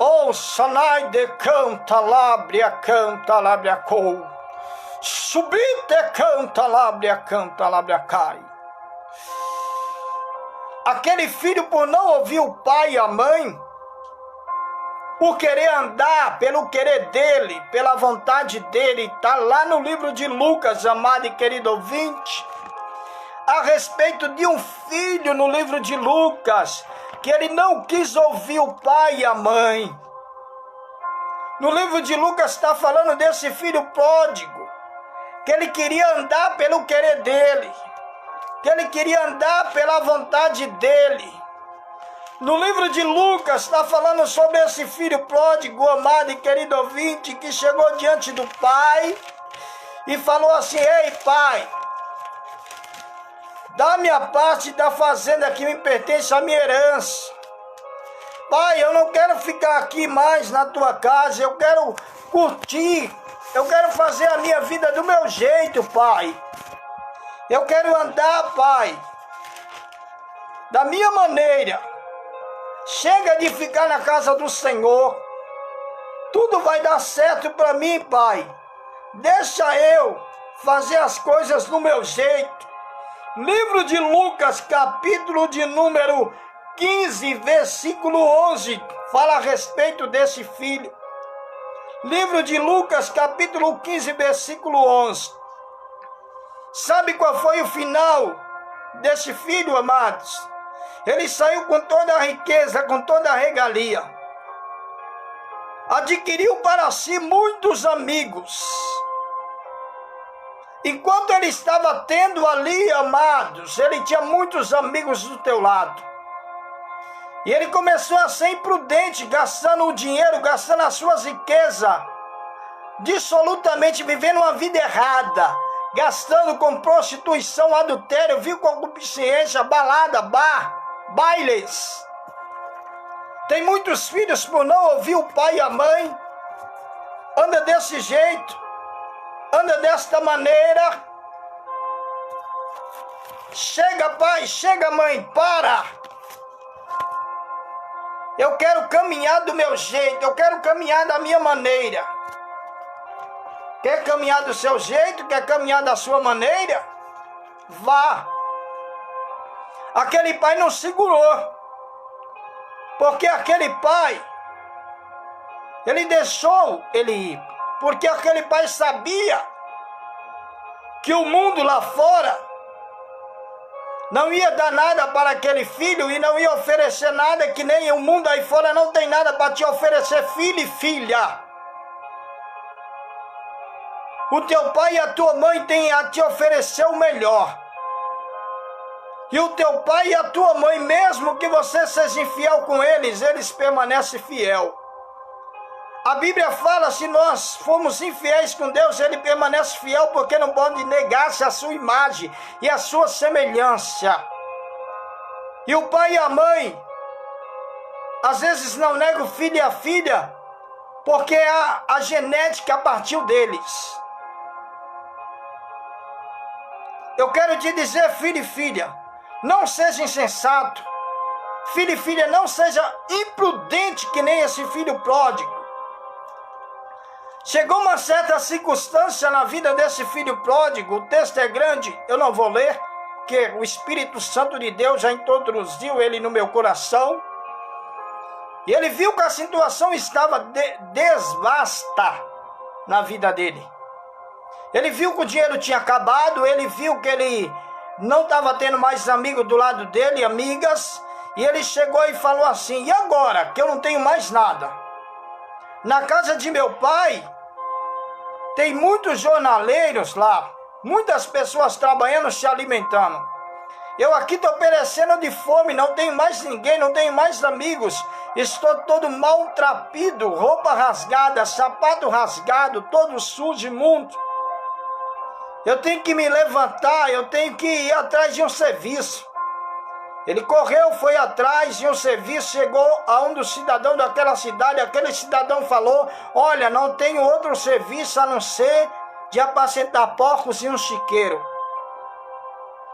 Speaker 1: Oh, sanai de canta, lábria com. Subite canta, lábria cai. Aquele filho, por não ouvir o pai e a mãe, por querer andar pelo querer dele, pela vontade dele, está lá no livro de Lucas, amado e querido ouvinte, a respeito de um filho no livro de Lucas, que ele não quis ouvir o pai e a mãe. No livro de Lucas está falando desse filho pródigo, que ele queria andar pelo querer dele, que ele queria andar pela vontade dele. No livro de Lucas está falando sobre esse filho pródigo, amado e querido ouvinte, que chegou diante do pai e falou assim: ei pai, dá-me a parte da fazenda que me pertence, a minha herança. Pai, eu não quero ficar aqui mais na tua casa, eu quero curtir, eu quero fazer a minha vida do meu jeito, pai. Eu quero andar, pai, da minha maneira. Chega de ficar na casa do Senhor. Tudo vai dar certo para mim, pai. Deixa eu fazer as coisas do meu jeito. Livro de Lucas, capítulo de número 15, versículo 11, fala a respeito desse filho. Livro de Lucas, capítulo 15, versículo 11. Sabe qual foi o final desse filho, amados? Ele saiu com toda a riqueza, com toda a regalia. Adquiriu para si muitos amigos. Enquanto ele estava tendo ali, amados, ele tinha muitos amigos do teu lado. E ele começou a ser imprudente, gastando o dinheiro, gastando as suas riquezas, dissolutamente vivendo uma vida errada, gastando com prostituição, adultério, vil concupiscência, balada, bar, bailes. Tem muitos filhos, por não ouvir o pai e a mãe, anda desse jeito, anda desta maneira. Chega pai, chega mãe, para. Eu quero caminhar do meu jeito, eu quero caminhar da minha maneira. Quer caminhar do seu jeito, quer caminhar da sua maneira? Vá. Aquele pai não segurou, porque aquele pai, ele deixou ele ir, porque aquele pai sabia que o mundo lá fora não ia dar nada para aquele filho e não ia oferecer nada, que nem o mundo aí fora não tem nada para te oferecer, filho e filha. O teu pai e a tua mãe têm a te oferecer o melhor. E o teu pai e a tua mãe, mesmo que você seja infiel com eles, eles permanecem fiel. A Bíblia fala, se nós formos infiéis com Deus, ele permanece fiel, porque não pode negar-se a sua imagem e a sua semelhança. E o pai e a mãe, às vezes não negam o filho e a filha, porque a genética partiu deles. Eu quero te dizer, filho e filha, não seja insensato. Filho e filha, não seja imprudente que nem esse filho pródigo. Chegou uma certa circunstância na vida desse filho pródigo, o texto é grande, eu não vou ler. porque o Espírito Santo de Deus já introduziu ele no meu coração. E ele viu que a situação estava desvasta na vida dele. Ele viu que o dinheiro tinha acabado, ele viu que ele não estava tendo mais amigos do lado dele, amigas. E ele chegou e falou assim: e agora que eu não tenho mais nada? Na casa de meu pai, tem muitos jornaleiros lá, muitas pessoas trabalhando, se alimentando. Eu aqui estou perecendo de fome, não tenho mais ninguém, não tenho mais amigos. Estou todo maltrapilho, roupa rasgada, sapato rasgado, todo sujo, imundo. Eu tenho que me levantar, eu tenho que ir atrás de um serviço. Ele correu, foi atrás de um serviço, chegou a um dos cidadãos daquela cidade. Aquele cidadão falou: olha, não tenho outro serviço a não ser de apacentar porcos e um chiqueiro.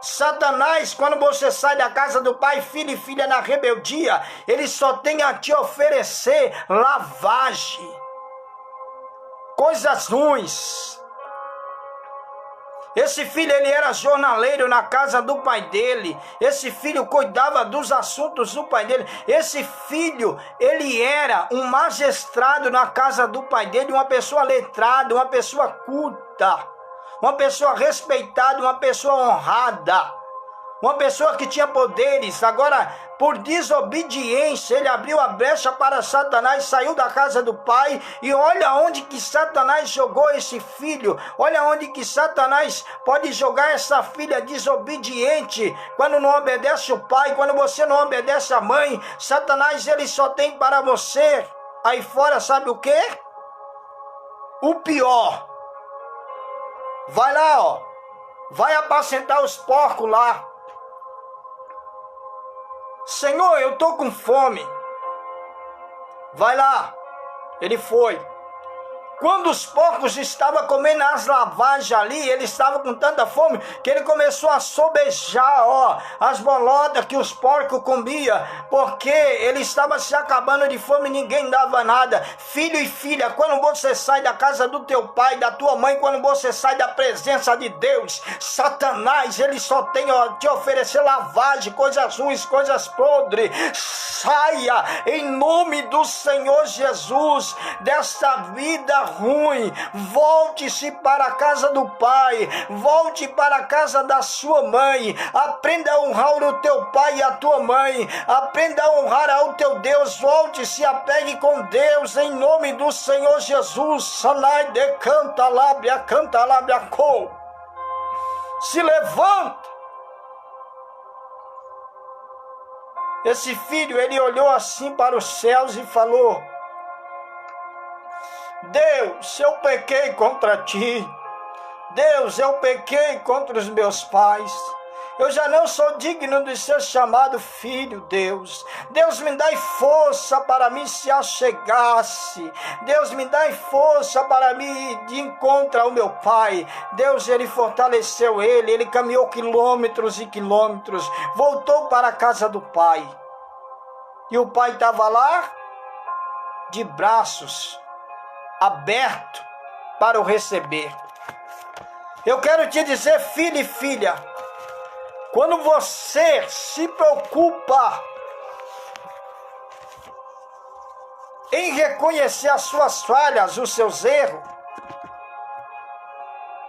Speaker 1: Satanás, quando você sai da casa do pai, filho e filha na rebeldia, ele só tem a te oferecer lavagem, coisas ruins. Esse filho, ele era jornaleiro na casa do pai dele. Esse filho cuidava dos assuntos do pai dele. Esse filho, ele era um magistrado na casa do pai dele, uma pessoa letrada, uma pessoa culta, uma pessoa respeitada, uma pessoa honrada, uma pessoa que tinha poderes. Agora, por desobediência, ele abriu a brecha para Satanás, saiu da casa do pai. E olha onde que Satanás jogou esse filho. Olha onde que Satanás pode jogar essa filha desobediente. Quando não obedece o pai, quando você não obedece a mãe, Satanás, ele só tem para você aí fora, sabe o quê? O pior. Vai lá, ó. Vai apacentar os porcos lá. Senhor, eu estou com fome. Vai lá. Ele foi. Quando os porcos estavam comendo as lavagens ali, ele estava com tanta fome que ele começou a sobejar, ó, as bolotas que os porcos comiam, porque ele estava se acabando de fome e ninguém dava nada. Filho e filha, quando você sai da casa do teu pai, da tua mãe, quando você sai da presença de Deus, Satanás, ele só tem a te oferecer lavagem, coisas ruins, coisas podres. Saia em nome do Senhor Jesus dessa vida ruim. Volte-se para a casa do pai, volte para a casa da sua mãe. Aprenda a honrar o teu pai e a tua mãe, aprenda a honrar ao teu Deus. Volte-se, apegue com Deus em nome do Senhor Jesus. Sanai de canta lábia co. Se levanta. Esse filho, ele olhou assim para os céus e falou: Deus, eu pequei contra ti. Deus, eu pequei contra os meus pais. Eu já não sou digno de ser chamado filho, Deus. Deus, me dai força para mim se achegasse. Deus, me dai força para mim de encontro ao meu pai. Deus, ele fortaleceu ele caminhou quilômetros e quilômetros, voltou para a casa do pai. E o pai estava lá, de braços abertos para o receber. Eu quero te dizer, filho e filha, quando você se preocupa em reconhecer as suas falhas, os seus erros,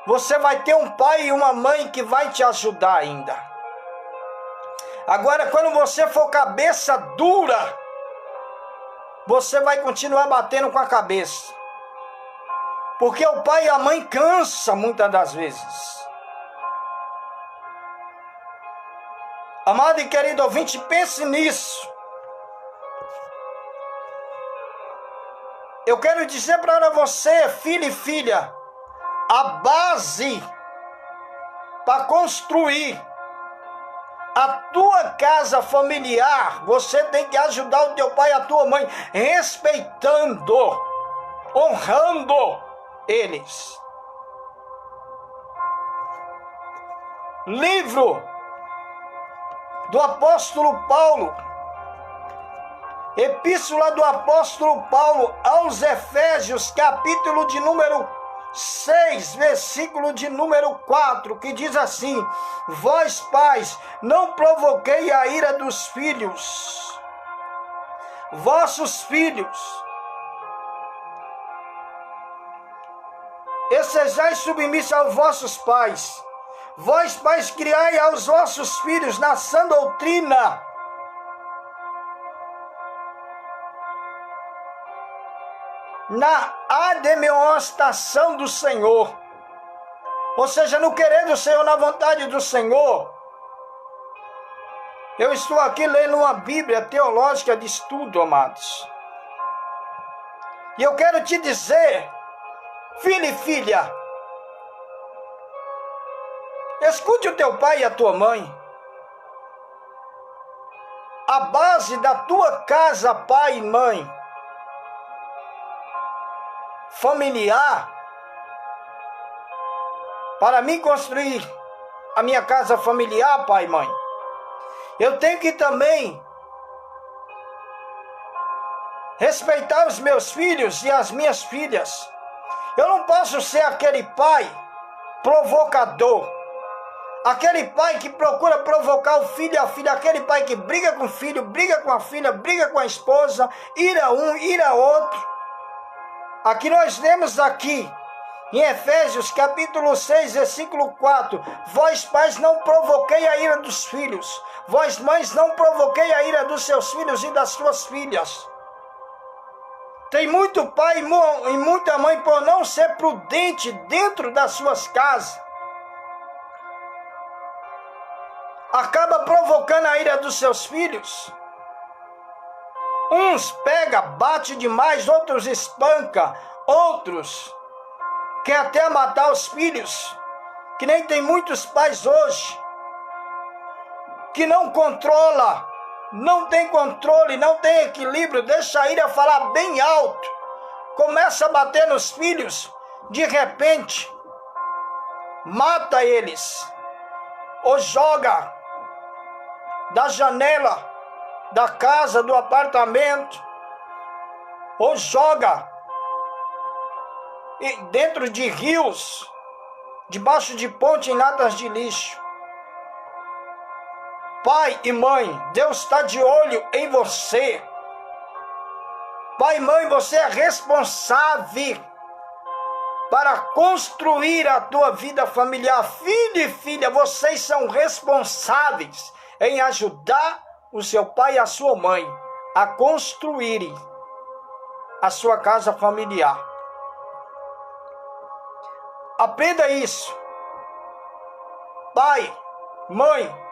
Speaker 1: você vai ter um pai e uma mãe que vai te ajudar ainda. Agora, quando você for cabeça dura, você vai continuar batendo com a cabeça. Porque o pai e a mãe cansam muitas das vezes. Amado e querido ouvinte, pense nisso. Eu quero dizer para você, filho e filha, a base para construir a tua casa familiar, você tem que ajudar o teu pai e a tua mãe, respeitando, honrando eles. Livro do apóstolo Paulo, epístola do apóstolo Paulo aos Efésios, capítulo de número
Speaker 2: 6, versículo de número 4, que diz assim: vós, pais, não provoquei a ira dos filhos, vossos filhos, e sejais submissos aos vossos pais. Vós, pais, criai aos vossos filhos na sã doutrina, na admoestação do Senhor. Ou seja, no querer do Senhor, na vontade do Senhor. Eu estou aqui lendo uma Bíblia teológica de estudo, amados. E eu quero te dizer, filho e filha, escute o teu pai e a tua mãe. A base da tua casa, pai e mãe, familiar, para mim construir a minha casa familiar, pai e mãe, eu tenho que também respeitar os meus filhos e as minhas filhas. Eu não posso ser aquele pai provocador, aquele pai que procura provocar o filho e a filha, aquele pai que briga com o filho, briga com a filha, briga com a esposa, ira um, ira outro. Aqui nós lemos aqui, em Efésios capítulo 6, versículo 4, vós pais não provoquei a ira dos filhos, vós mães não provoquei a ira dos seus filhos e das suas filhas. Tem muito pai e muita mãe por não ser prudente dentro das suas casas, acaba provocando a ira dos seus filhos. Uns pega, bate demais, outros espanca, outros quer até matar os filhos, que nem tem muitos pais hoje, que não controla, não tem controle, não tem equilíbrio, deixa a ira falar bem alto, começa a bater nos filhos, de repente, mata eles, ou joga da janela da casa, do apartamento, ou joga dentro de rios, debaixo de ponte, em latas de lixo. Pai e mãe, Deus está de olho em você. Pai e mãe, você é responsável para construir a tua vida familiar. Filho e filha, vocês são responsáveis em ajudar o seu pai e a sua mãe a construírem a sua casa familiar. Aprenda isso. Pai, mãe,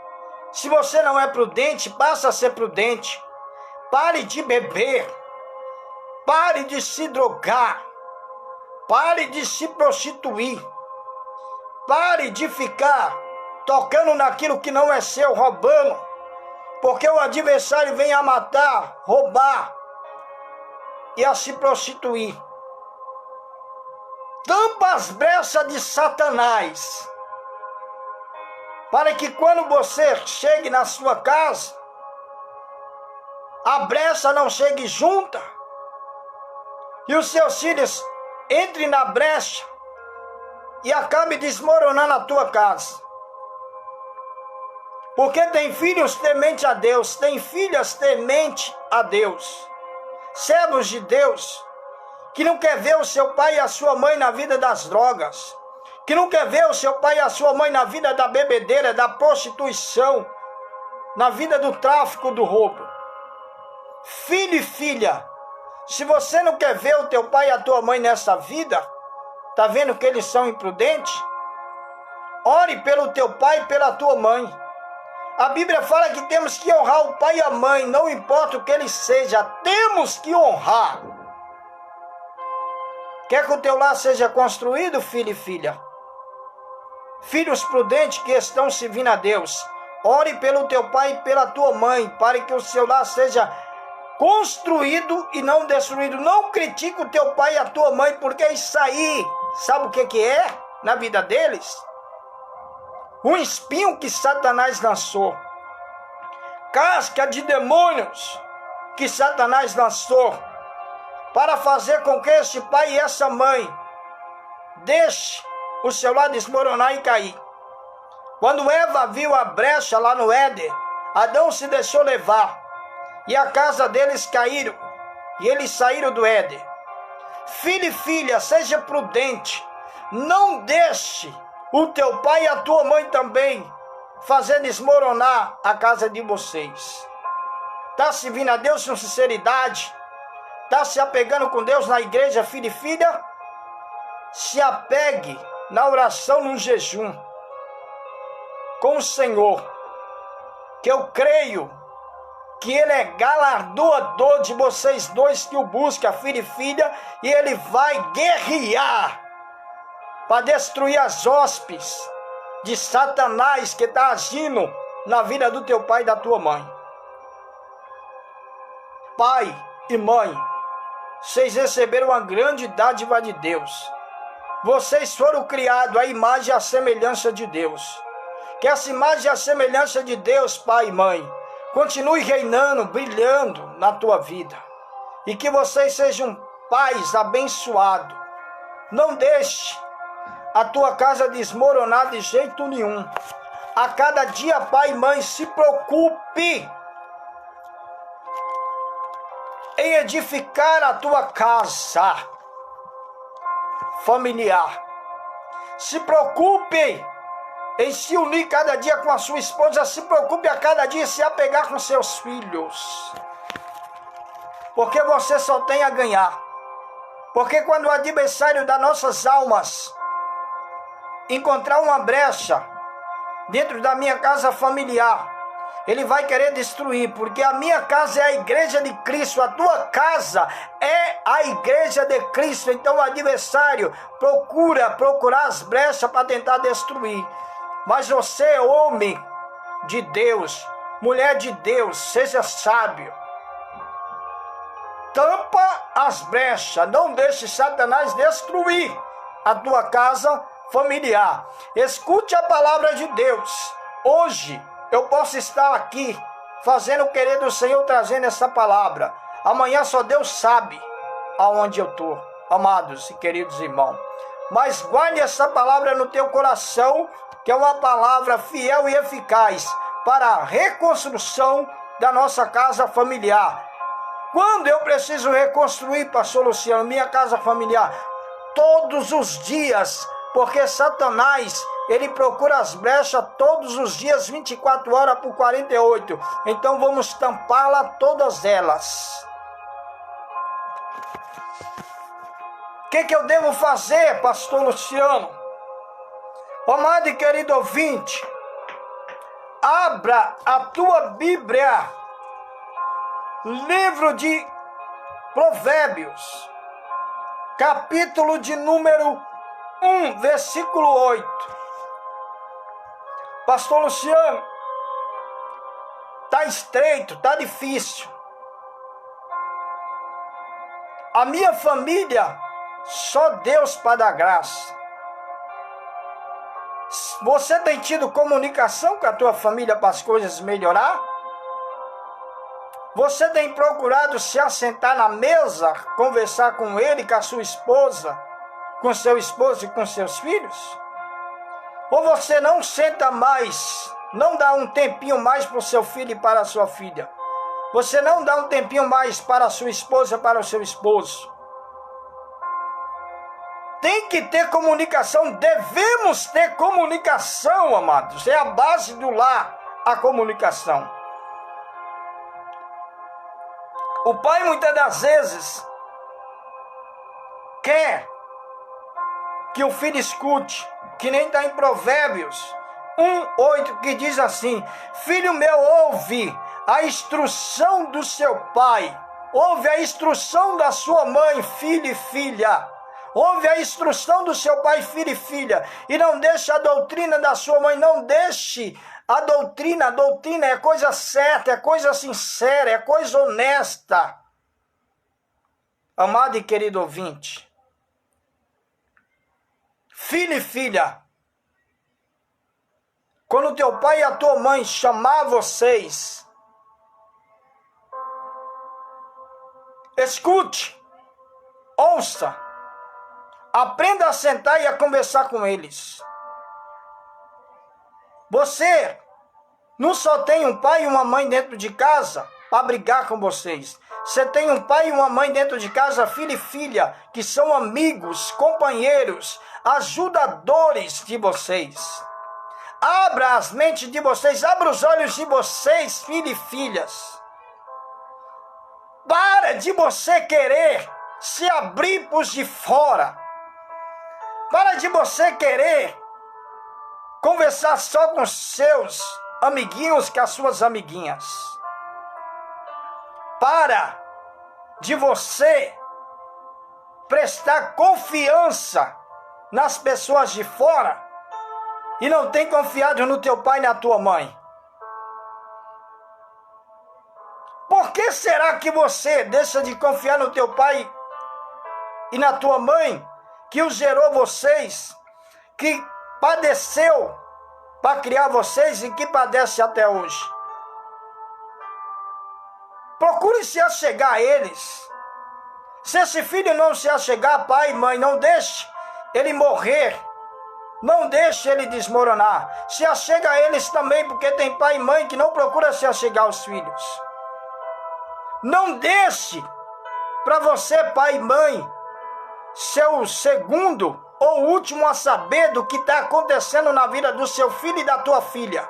Speaker 2: se você não é prudente, passa a ser prudente. Pare de beber. Pare de se drogar. Pare de se prostituir. Pare de ficar tocando naquilo que não é seu, roubando. Porque o adversário vem a matar, roubar e a se prostituir. Tampa as brechas de Satanás, para que quando você chegue na sua casa, a brecha não chegue junta e os seus filhos entrem na brecha e acabe desmoronando a tua casa. Porque tem filhos tementes a Deus, tem filhas tementes a Deus, servos de Deus, que não quer ver o seu pai e a sua mãe na vida das drogas, que não quer ver o seu pai e a sua mãe na vida da bebedeira, da prostituição, na vida do tráfico, do roubo. Filho e filha, se você não quer ver o teu pai e a tua mãe nessa vida, tá vendo que eles são imprudentes? Ore pelo teu pai e pela tua mãe. A Bíblia fala que temos que honrar o pai e a mãe, não importa o que eles sejam, temos que honrar. Quer que o teu lar seja construído, filho e filha? Filhos prudentes que estão servindo a Deus, ore pelo teu pai e pela tua mãe, para que o seu lar seja construído e não destruído. Não critique o teu pai e a tua mãe, porque isso aí, sabe o que é na vida deles? Um espinho que Satanás lançou, casca de demônios que Satanás lançou, para fazer com que esse pai e essa mãe deixe o seu lar desmoronar e cair. Quando Eva viu a brecha lá no Éden, Adão se deixou levar e a casa deles caíram e eles saíram do Éden. Filho e filha, seja prudente, não deixe o teu pai e a tua mãe também fazer desmoronar a casa de vocês. Está servindo a Deus com sinceridade? Está se apegando com Deus na igreja, filho e filha? Se apegue na oração, no jejum com o Senhor, que eu creio que Ele é galardoador de vocês dois que o buscam, filho e filha, e Ele vai guerrear para destruir as hóspedes de Satanás que está agindo na vida do teu pai e da tua mãe. Pai e mãe, vocês receberam uma grande dádiva de Deus. Vocês foram criados à imagem e à semelhança de Deus. Que essa imagem e a semelhança de Deus, pai e mãe, continue reinando, brilhando na tua vida. E que vocês sejam pais abençoados. Não deixe a tua casa desmoronar de jeito nenhum. A cada dia, pai e mãe, se preocupe em edificar a tua casa familiar. Se preocupe em se unir cada dia com a sua esposa. Se preocupe a cada dia em se apegar com seus filhos. Porque você só tem a ganhar. Porque quando o adversário das nossas almas encontrar uma brecha dentro da minha casa familiar, ele vai querer destruir, porque a minha casa é a igreja de Cristo, a tua casa é a igreja de Cristo. Então o adversário procurar as brechas para tentar destruir. Mas você, homem de Deus, mulher de Deus, seja sábio. Tampa as brechas, não deixe Satanás destruir a tua casa familiar. Escute a palavra de Deus. Hoje eu posso estar aqui fazendo o querer do Senhor, trazendo essa palavra. Amanhã só Deus sabe aonde eu estou, amados e queridos irmãos. Mas guarde essa palavra no teu coração, que é uma palavra fiel e eficaz para a reconstrução da nossa casa familiar. Quando eu preciso reconstruir, pastor Luciano, minha casa familiar? Todos os dias, porque Satanás, ele procura as brechas todos os dias, 24 horas por 48. Então vamos tampá-la todas elas. O que eu devo fazer, pastor Luciano? Amado e querido ouvinte, abra a tua Bíblia, livro de Provérbios, capítulo de número 1, versículo 8. Pastor Luciano, está estreito, está difícil. A minha família, só Deus para dar graça. Você tem tido comunicação com a tua família para as coisas melhorar? Você tem procurado se assentar na mesa, conversar com ele, com a sua esposa, com seu esposo e com seus filhos? Ou você não senta mais, não dá um tempinho mais para o seu filho e para a sua filha? Você não dá um tempinho mais para a sua esposa e para o seu esposo? Tem que ter comunicação, devemos ter comunicação, amados. É a base do lar, a comunicação. O pai muitas das vezes quer que o filho escute, que nem está em Provérbios 1:8, que diz assim: filho meu, ouve a instrução do seu pai, ouve a instrução da sua mãe, filho e filha. Ouve a instrução do seu pai, filho e filha, e não deixe a doutrina da sua mãe, não deixe a doutrina é coisa certa, é coisa sincera, é coisa honesta. Amado e querido ouvinte, filho e filha, quando teu pai e a tua mãe chamar vocês, escute, ouça. Aprenda a sentar e a conversar com eles. Você não só tem um pai e uma mãe dentro de casa para brigar com vocês. Você tem um pai e uma mãe dentro de casa, filho e filha, que são amigos, companheiros, ajudadores de vocês. Abra as mentes de vocês, abra os olhos de vocês, filhos e filhas. Para de você querer se abrir para os de fora. Para de você querer conversar só com seus amiguinhos, com as suas amiguinhas. Para de você prestar confiança nas pessoas de fora e não tem confiado no teu pai e na tua mãe. Por que será que você deixa de confiar no teu pai e na tua mãe, que os gerou vocês, que padeceu para criar vocês e que padece até hoje? Procure se achegar a eles. Se esse filho não se achegar, pai e mãe, não deixe ele morrer. Não deixe ele desmoronar. Se achega a eles também, porque tem pai e mãe que não procura se achegar aos filhos. Não deixe para você, pai e mãe, ser o segundo ou último a saber do que está acontecendo na vida do seu filho e da tua filha.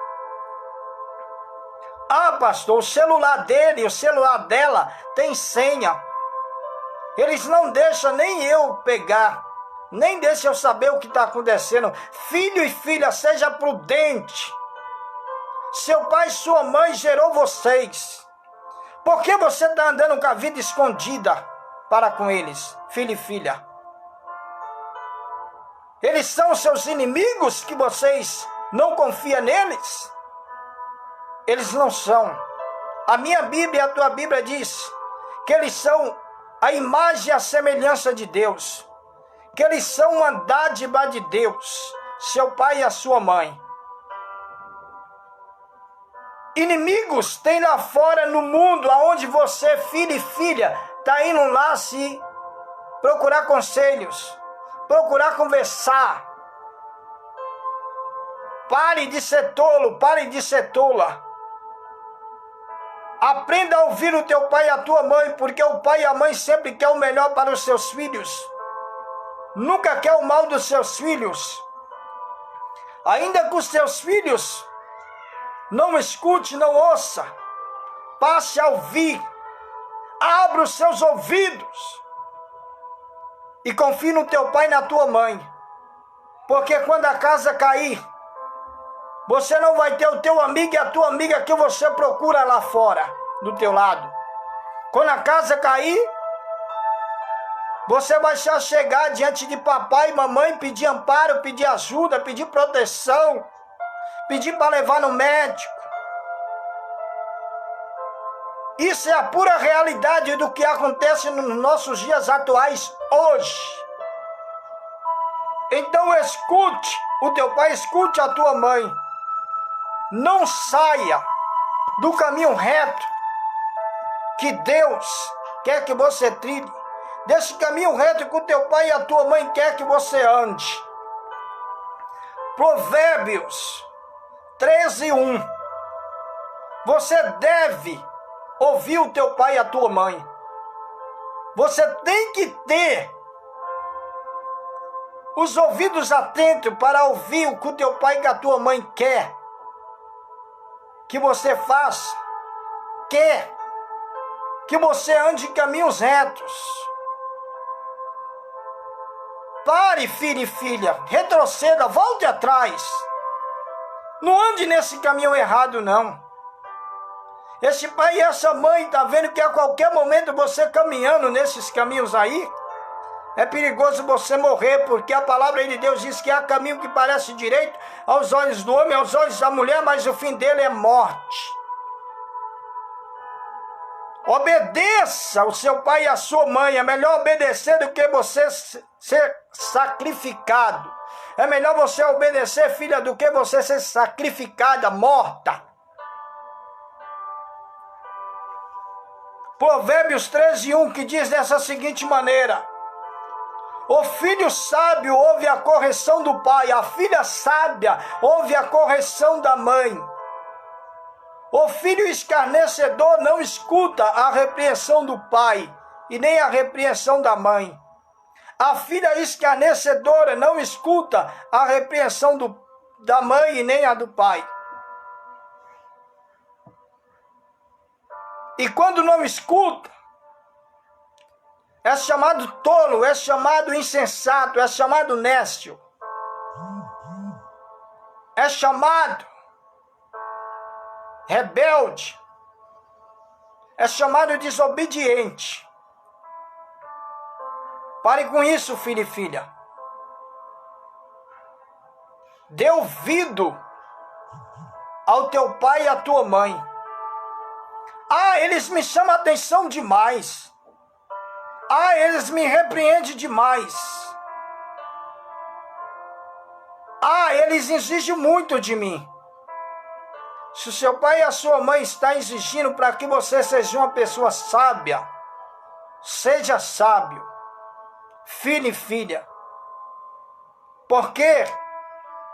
Speaker 2: Ah, pastor, o celular dele, o celular dela tem senha. Eles não deixam nem eu pegar, nem deixam eu saber o que está acontecendo. Filho e filha, seja prudente. Seu pai e sua mãe gerou vocês. Por que você está andando com a vida escondida para com eles, filho e filha? Eles são seus inimigos que vocês não confiam neles? Eles não são. A minha Bíblia e a tua Bíblia diz que eles são a imagem e a semelhança de Deus. Que eles são uma dádiva de Deus, seu pai e a sua mãe. Inimigos tem lá fora no mundo, aonde você, filho e filha, está indo lá se procurar conselhos, procurar conversar. Pare de ser tolo, pare de ser tola. Aprenda a ouvir o teu pai e a tua mãe, porque o pai e a mãe sempre quer o melhor para os seus filhos. Nunca quer o mal dos seus filhos. Ainda que os teus filhos não escute, não ouça, passe a ouvir. Abra os seus ouvidos e confie no teu pai e na tua mãe. Porque quando a casa cair, você não vai ter o teu amigo e a tua amiga que você procura lá fora, do teu lado. Quando a casa cair, você vai se achegar diante de papai e mamãe, pedir amparo, pedir ajuda, pedir proteção, pedir para levar no médico. Isso é a pura realidade do que acontece nos nossos dias atuais hoje. Então escute o teu pai, escute a tua mãe. Não saia do caminho reto que Deus quer que você trilhe. Desse caminho reto que o teu pai e a tua mãe quer que você ande. Provérbios 13:1. Você deve ouvir o teu pai e a tua mãe. Você tem que ter os ouvidos atentos para ouvir o que o teu pai e a tua mãe quer que você faça, quer que você ande em caminhos retos. Pare, filho e filha, retroceda, volte atrás. Não ande nesse caminho errado, não. Esse pai e essa mãe tá vendo que a qualquer momento você caminhando nesses caminhos aí, é perigoso você morrer, porque a palavra de Deus diz que há caminho que parece direito aos olhos do homem, aos olhos da mulher, mas o fim dele é morte. Obedeça o seu pai e a sua mãe. É melhor obedecer do que você ser sacrificado. É melhor você obedecer, filha, do que você ser sacrificada, morta. Provérbios 13:1, que diz dessa seguinte maneira: O filho sábio ouve a correção do pai, a filha sábia ouve a correção da mãe. O filho escarnecedor não escuta a repreensão do pai e nem a repreensão da mãe. A filha escarnecedora não escuta a repreensão da mãe e nem a do pai. E quando não escuta, é chamado tolo, é chamado insensato, é chamado nécio. É chamado rebelde. É chamado desobediente. Pare com isso, filho e filha. Dê ouvido ao teu pai e à tua mãe. Ah, eles me chamam a atenção demais. Ah, eles me repreendem demais. Ah, eles exigem muito de mim. Se o seu pai e a sua mãe estão exigindo para que você seja uma pessoa sábia, seja sábio, filho e filha. Porque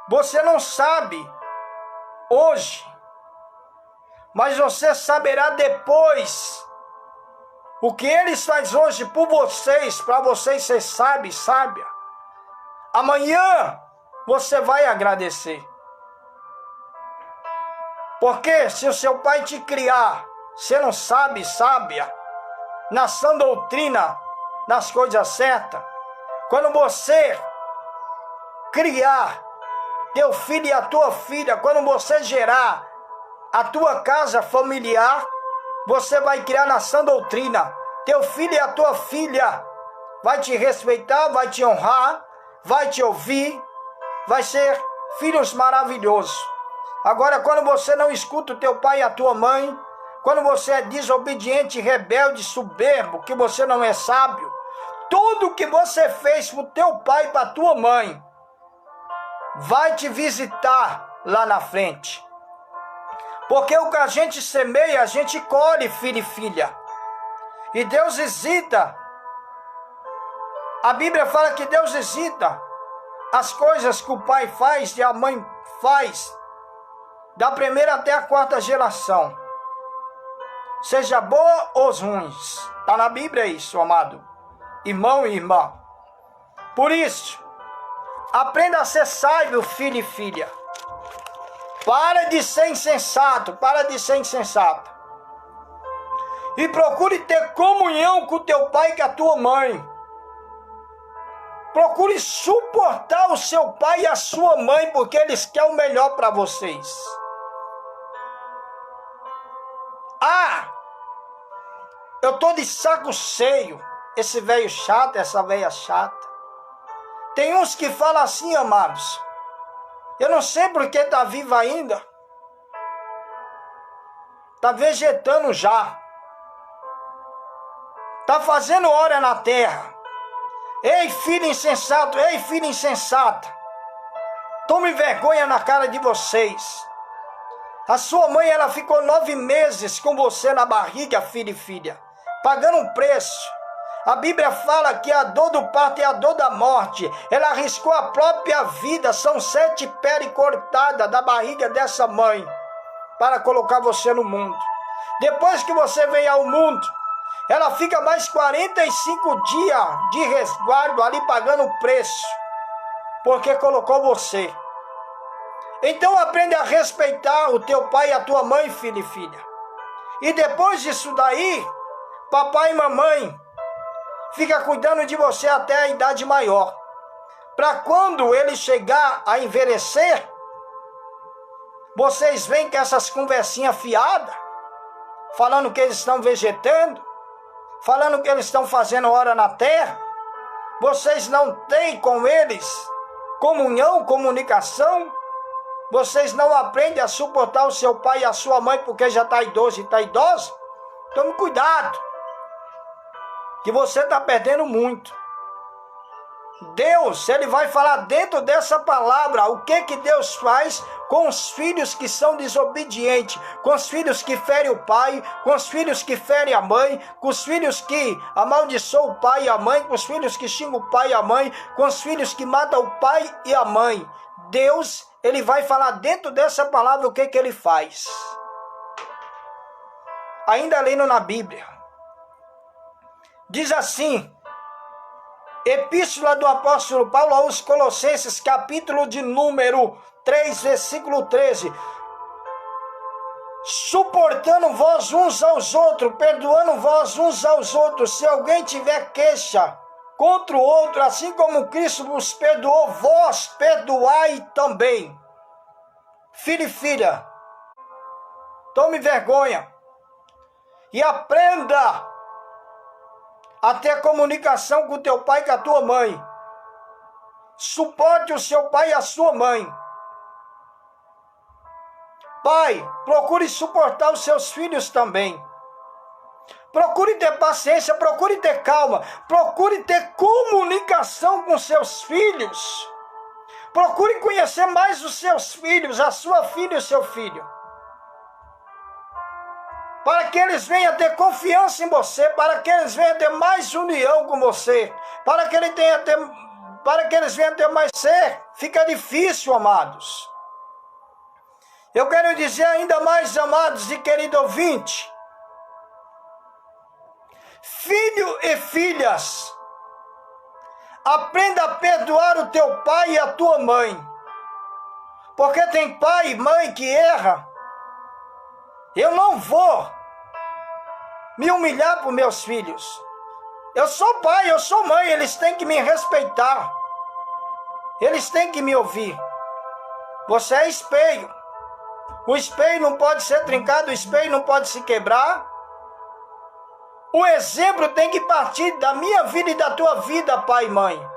Speaker 2: você não sabe hoje, mas você saberá depois o que eles fazem hoje por vocês, para vocês ser sábio e sábia. Amanhã você vai agradecer. Porque se o seu pai te criar, você não sabe, sábia, na sã doutrina, nas coisas certas, quando você criar teu filho e a tua filha, quando você gerar a tua casa familiar, você vai criar na sã doutrina. Teu filho e a tua filha vai te respeitar, vai te honrar, vai te ouvir, vai ser filhos maravilhosos. Agora, quando você não escuta o teu pai e a tua mãe, quando você é desobediente, rebelde, soberbo, que você não é sábio, tudo que você fez para o teu pai e para a tua mãe vai te visitar lá na frente. Porque o que a gente semeia, a gente colhe, filho e filha. E Deus hesita. A Bíblia fala que Deus hesita as coisas que o pai faz e a mãe faz, da primeira até a quarta geração. Seja boa ou ruins. Está na Bíblia isso, amado irmão e irmã. Por isso, aprenda a ser sábio, filho e filha. Para de ser insensato, para de ser insensata. E procure ter comunhão com o teu pai e com a tua mãe. Procure suportar o seu pai e a sua mãe, porque eles querem o melhor para vocês. Ah, eu tô de saco cheio. Esse velho chato, essa velha chata. Tem uns que falam assim, amados. Eu não sei porque tá vivo ainda. Tá vegetando já. Tá fazendo hora na terra. Ei, filho insensato, ei, filha insensata. Tome vergonha na cara de vocês. A sua mãe, ela ficou 9 meses com você na barriga, filho e filha, pagando um preço. A Bíblia fala que a dor do parto é a dor da morte. Ela arriscou a própria vida. São 7 peles cortadas da barriga dessa mãe para colocar você no mundo. Depois que você vem ao mundo, ela fica mais 45 dias de resguardo ali pagando o preço, porque colocou você. Então aprende a respeitar o teu pai e a tua mãe, filho e filha. E depois disso daí, papai e mamãe fica cuidando de você até a idade maior. Para quando ele chegar a envelhecer, vocês vêm com essas conversinhas fiadas, falando que eles estão vegetando, falando que eles estão fazendo hora na terra. Vocês não têm com eles comunhão, comunicação. Vocês não aprendem a suportar o seu pai e a sua mãe porque já está idoso e está idosa. Tome cuidado, que você está perdendo muito. Deus, ele vai falar dentro dessa palavra o que Deus faz com os filhos que são desobedientes, com os filhos que ferem o pai, com os filhos que ferem a mãe, com os filhos que amaldiçoam o pai e a mãe, com os filhos que xingam o pai e a mãe, com os filhos que matam o pai e a mãe. Deus, ele vai falar dentro dessa palavra o que ele faz. Ainda lendo na Bíblia, diz assim, Epístola do apóstolo Paulo aos Colossenses, capítulo de número 3, versículo 13. Suportando vós uns aos outros, perdoando vós uns aos outros, se alguém tiver queixa contra o outro, assim como Cristo vos perdoou, vós perdoai também. Filho e filha, tome vergonha e aprenda a ter comunicação com o teu pai e com a tua mãe. Suporte o seu pai e a sua mãe. Pai, procure suportar os seus filhos também. Procure ter paciência, procure ter calma, procure ter comunicação com seus filhos. Procure conhecer mais os seus filhos, a sua filha e o seu filho. Para que eles venham ter confiança em você, para que eles venham ter mais união com você, para que eles venham ter mais ser. Fica difícil, amados. Eu quero dizer ainda mais, amados e querido ouvinte, filho e filhas, aprenda a perdoar o teu pai e a tua mãe, porque tem pai e mãe que erra. Eu não vou me humilhar por meus filhos. Eu sou pai, eu sou mãe, eles têm que me respeitar. Eles têm que me ouvir. Você é espelho. O espelho não pode ser trincado, o espelho não pode se quebrar. O exemplo tem que partir da minha vida e da tua vida, pai e mãe.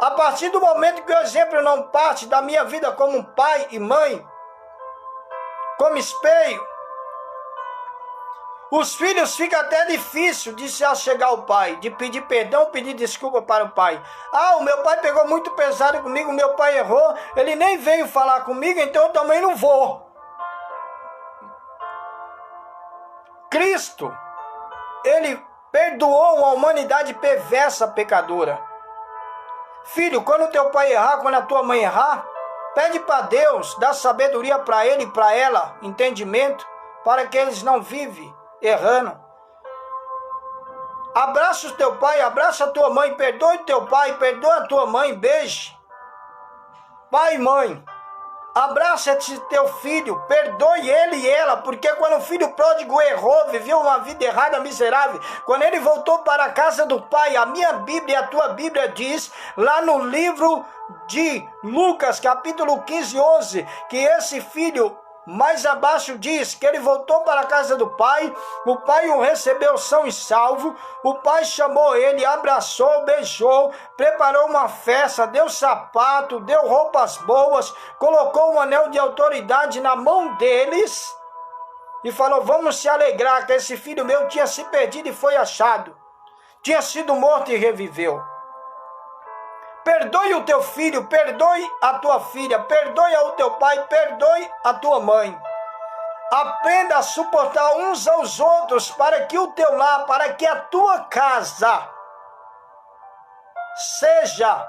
Speaker 2: A partir do momento que o exemplo não parte da minha vida como pai e mãe, como espelho, os filhos fica até difícil de se achegar ao pai, de pedir perdão, pedir desculpa para o pai. Ah, o meu pai pegou muito pesado comigo, o meu pai errou, ele nem veio falar comigo, então eu também não vou. Cristo, ele perdoou uma humanidade perversa, pecadora. Filho, quando teu pai errar, quando a tua mãe errar, pede para Deus, dá sabedoria para ele e para ela, entendimento, para que eles não vivem errando. Abraça o teu pai, abraça a tua mãe, perdoe o teu pai, perdoa a tua mãe, beije. Pai e mãe, abraça esse teu filho, perdoe ele e ela, porque quando o filho pródigo errou, viveu uma vida errada, miserável, quando ele voltou para a casa do pai, a minha Bíblia e a tua Bíblia diz, lá no livro de Lucas, capítulo 15, 11, que esse filho mais abaixo diz que ele voltou para a casa do pai, o pai o recebeu são e salvo, o pai chamou ele, abraçou, beijou, preparou uma festa, deu sapato, deu roupas boas, colocou um anel de autoridade na mão deles e falou, vamos se alegrar que esse filho meu tinha se perdido e foi achado, tinha sido morto e reviveu. Perdoe o teu filho, perdoe a tua filha, perdoe o teu pai, perdoe a tua mãe. Aprenda a suportar uns aos outros para que o teu lar, para que a tua casa seja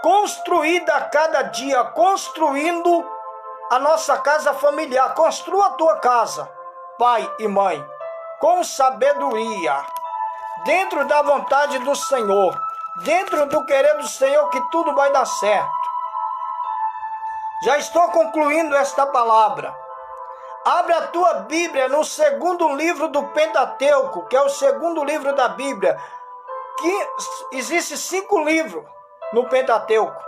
Speaker 2: construída a cada dia, construindo a nossa casa familiar. Construa a tua casa, pai e mãe, com sabedoria, dentro da vontade do Senhor, dentro do querer do Senhor, que tudo vai dar certo. Já estou concluindo esta palavra. Abre a tua Bíblia no segundo livro do Pentateuco, que é o segundo livro da Bíblia, que existe 5 livros no Pentateuco.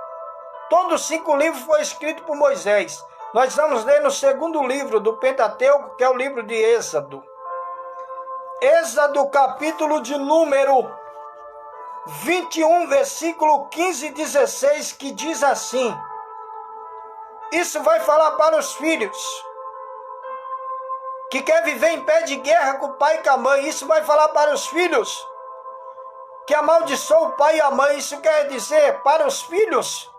Speaker 2: Todos os 5 livros foram escritos por Moisés. Nós vamos ler no segundo livro do Pentateuco, que é o livro de Êxodo. Êxodo, capítulo de número 21, versículo 15 e 16, que diz assim. Isso vai falar para os filhos que quer viver em pé de guerra com o pai e com a mãe. Isso vai falar para os filhos que amaldiçoa o pai e a mãe, isso quer dizer para os filhos,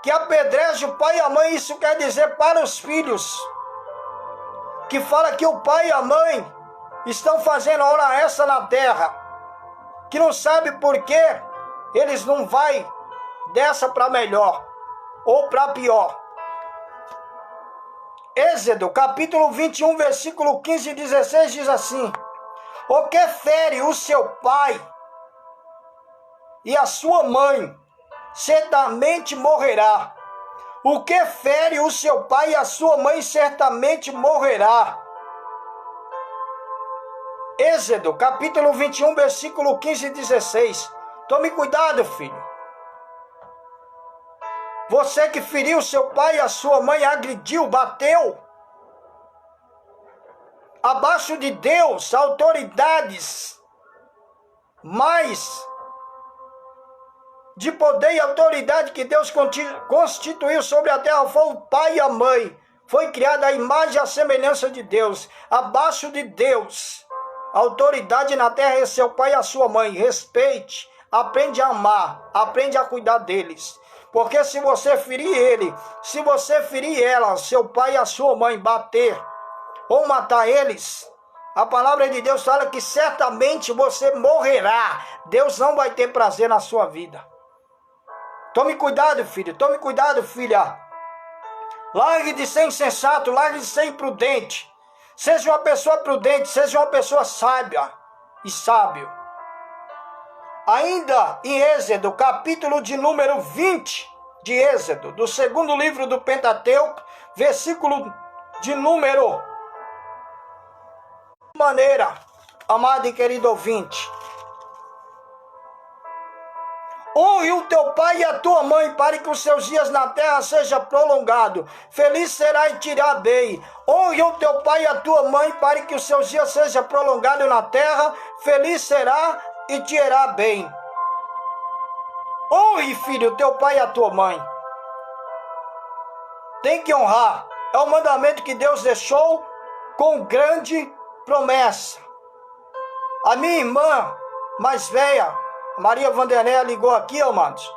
Speaker 2: que apedreja o pai e a mãe, isso quer dizer para os filhos, que fala que o pai e a mãe estão fazendo hora extra na terra, que não sabe por que eles não vai dessa para melhor ou para pior. Êxodo, capítulo 21, versículo 15 e 16 diz assim: o que fere o seu pai e a sua mãe, certamente morrerá. O que fere o seu pai e a sua mãe, certamente morrerá. Êxodo, capítulo 21, versículo 15 e 16. Tome cuidado, filho. Você que feriu seu pai e a sua mãe, agrediu, bateu. Abaixo de Deus, autoridades mais de poder e autoridade que Deus constituiu sobre a terra foi o pai e a mãe. Foi criada a imagem e a semelhança de Deus. Abaixo de Deus, a autoridade na terra é seu pai e a sua mãe. Respeite, aprende a amar, aprende a cuidar deles. Porque se você ferir ele, se você ferir ela, seu pai e a sua mãe, bater ou matar eles, a palavra de Deus fala que certamente você morrerá. Deus não vai ter prazer na sua vida. Tome cuidado, filho. Tome cuidado, filha. Largue de ser insensato, largue de ser imprudente. Seja uma pessoa prudente, seja uma pessoa sábia e sábio. Ainda em Êxodo, capítulo de número 20 de Êxodo, do segundo livro do Pentateuco, versículo de número maneira, amado e querido ouvinte. Honre o teu pai e a tua mãe, para que os seus dias na terra sejam prolongados. Feliz será e te irá bem. Honre o teu pai e a tua mãe, para que os seus dias sejam prolongados na terra. Feliz será e te irá bem. Honre, filho, o teu pai e a tua mãe. Tem que honrar. É o mandamento que Deus deixou com grande promessa. A minha irmã mais velha, Maria Vanderléia, ligou aqui, amados.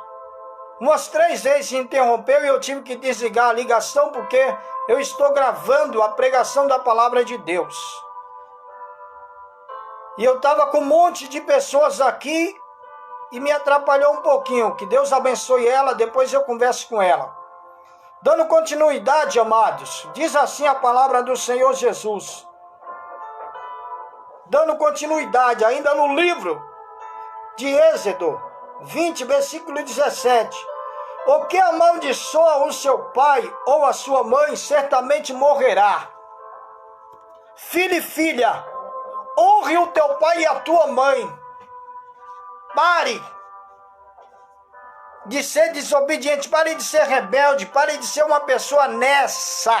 Speaker 2: Umas 3 vezes se interrompeu e eu tive que desligar a ligação porque eu estou gravando a pregação da palavra de Deus. E eu estava com um monte de pessoas aqui e me atrapalhou um pouquinho. Que Deus abençoe ela, depois eu converso com ela. Dando continuidade, amados, diz assim a palavra do Senhor Jesus. Dando continuidade, ainda no livro de Êxodo 20, versículo 17. O que amaldiçoa o seu pai ou a sua mãe, certamente morrerá. Filho e filha, honre o teu pai e a tua mãe. Pare de ser desobediente, pare de ser rebelde, pare de ser uma pessoa nessa.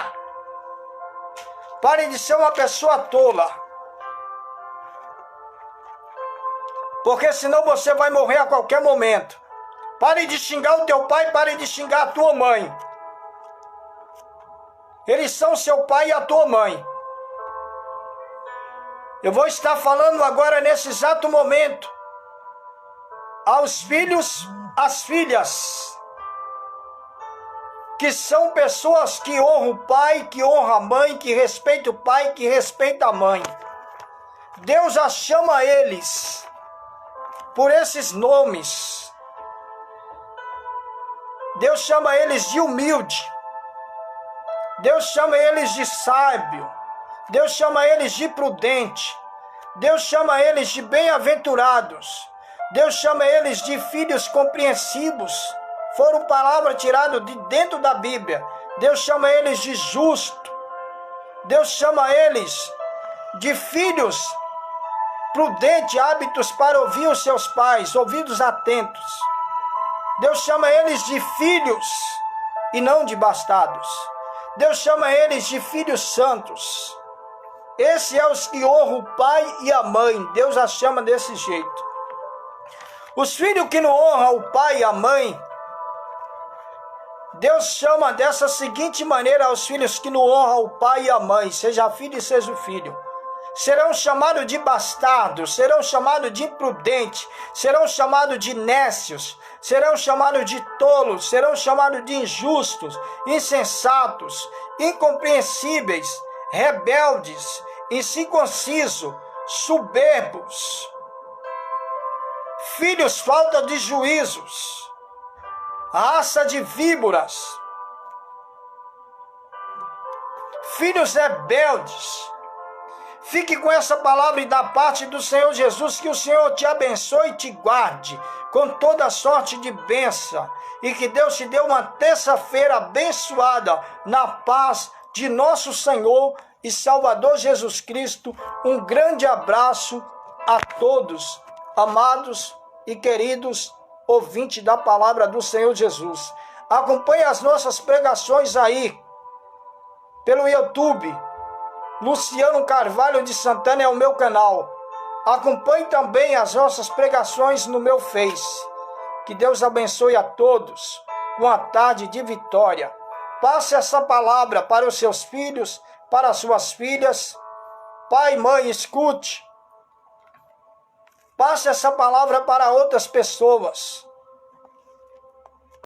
Speaker 2: Pare de ser uma pessoa tola. Porque senão você vai morrer a qualquer momento. Pare de xingar o teu pai, pare de xingar a tua mãe. Eles são seu pai e a tua mãe. Eu vou estar falando agora nesse exato momento aos filhos, às filhas, que são pessoas que honram o pai, que honram a mãe, que respeitam o pai, que respeitam a mãe. Deus já chama eles por esses nomes. Deus chama eles de humilde. Deus chama eles de sábio. Deus chama eles de prudente. Deus chama eles de bem-aventurados. Deus chama eles de filhos compreensivos. Foram palavras tiradas de dentro da Bíblia. Deus chama eles de justo. Deus chama eles de filhos prudentes, hábitos para ouvir os seus pais, ouvidos atentos. Deus chama eles de filhos e não de bastardos. Deus chama eles de filhos santos. Esse é os que honram o pai e a mãe. Deus as chama desse jeito. Os filhos que não honram o pai e a mãe, Deus chama dessa seguinte maneira aos filhos que não honram o pai e a mãe, seja filho e seja filho. serão chamados de bastardos, serão chamados de imprudentes, serão chamados de nécios, serão chamados de tolos, serão chamados de injustos, insensatos, incompreensíveis, rebeldes, incircuncisos, soberbos, filhos falta de juízos, raça de víboras, filhos rebeldes. Fique com essa palavra e da parte do Senhor Jesus, que o Senhor te abençoe e te guarde com toda sorte de bênção, e que Deus te dê uma terça-feira abençoada na paz de nosso Senhor e Salvador Jesus Cristo. Um grande abraço a todos, amados e queridos ouvintes da palavra do Senhor Jesus. Acompanhe as nossas pregações aí pelo YouTube. Luciano Carvalho de Santana é o meu canal. Acompanhe também as nossas pregações no meu Face. Que Deus abençoe a todos. Uma tarde de vitória. Passe essa palavra para os seus filhos, para as suas filhas. Pai, mãe, escute. Passe essa palavra para outras pessoas.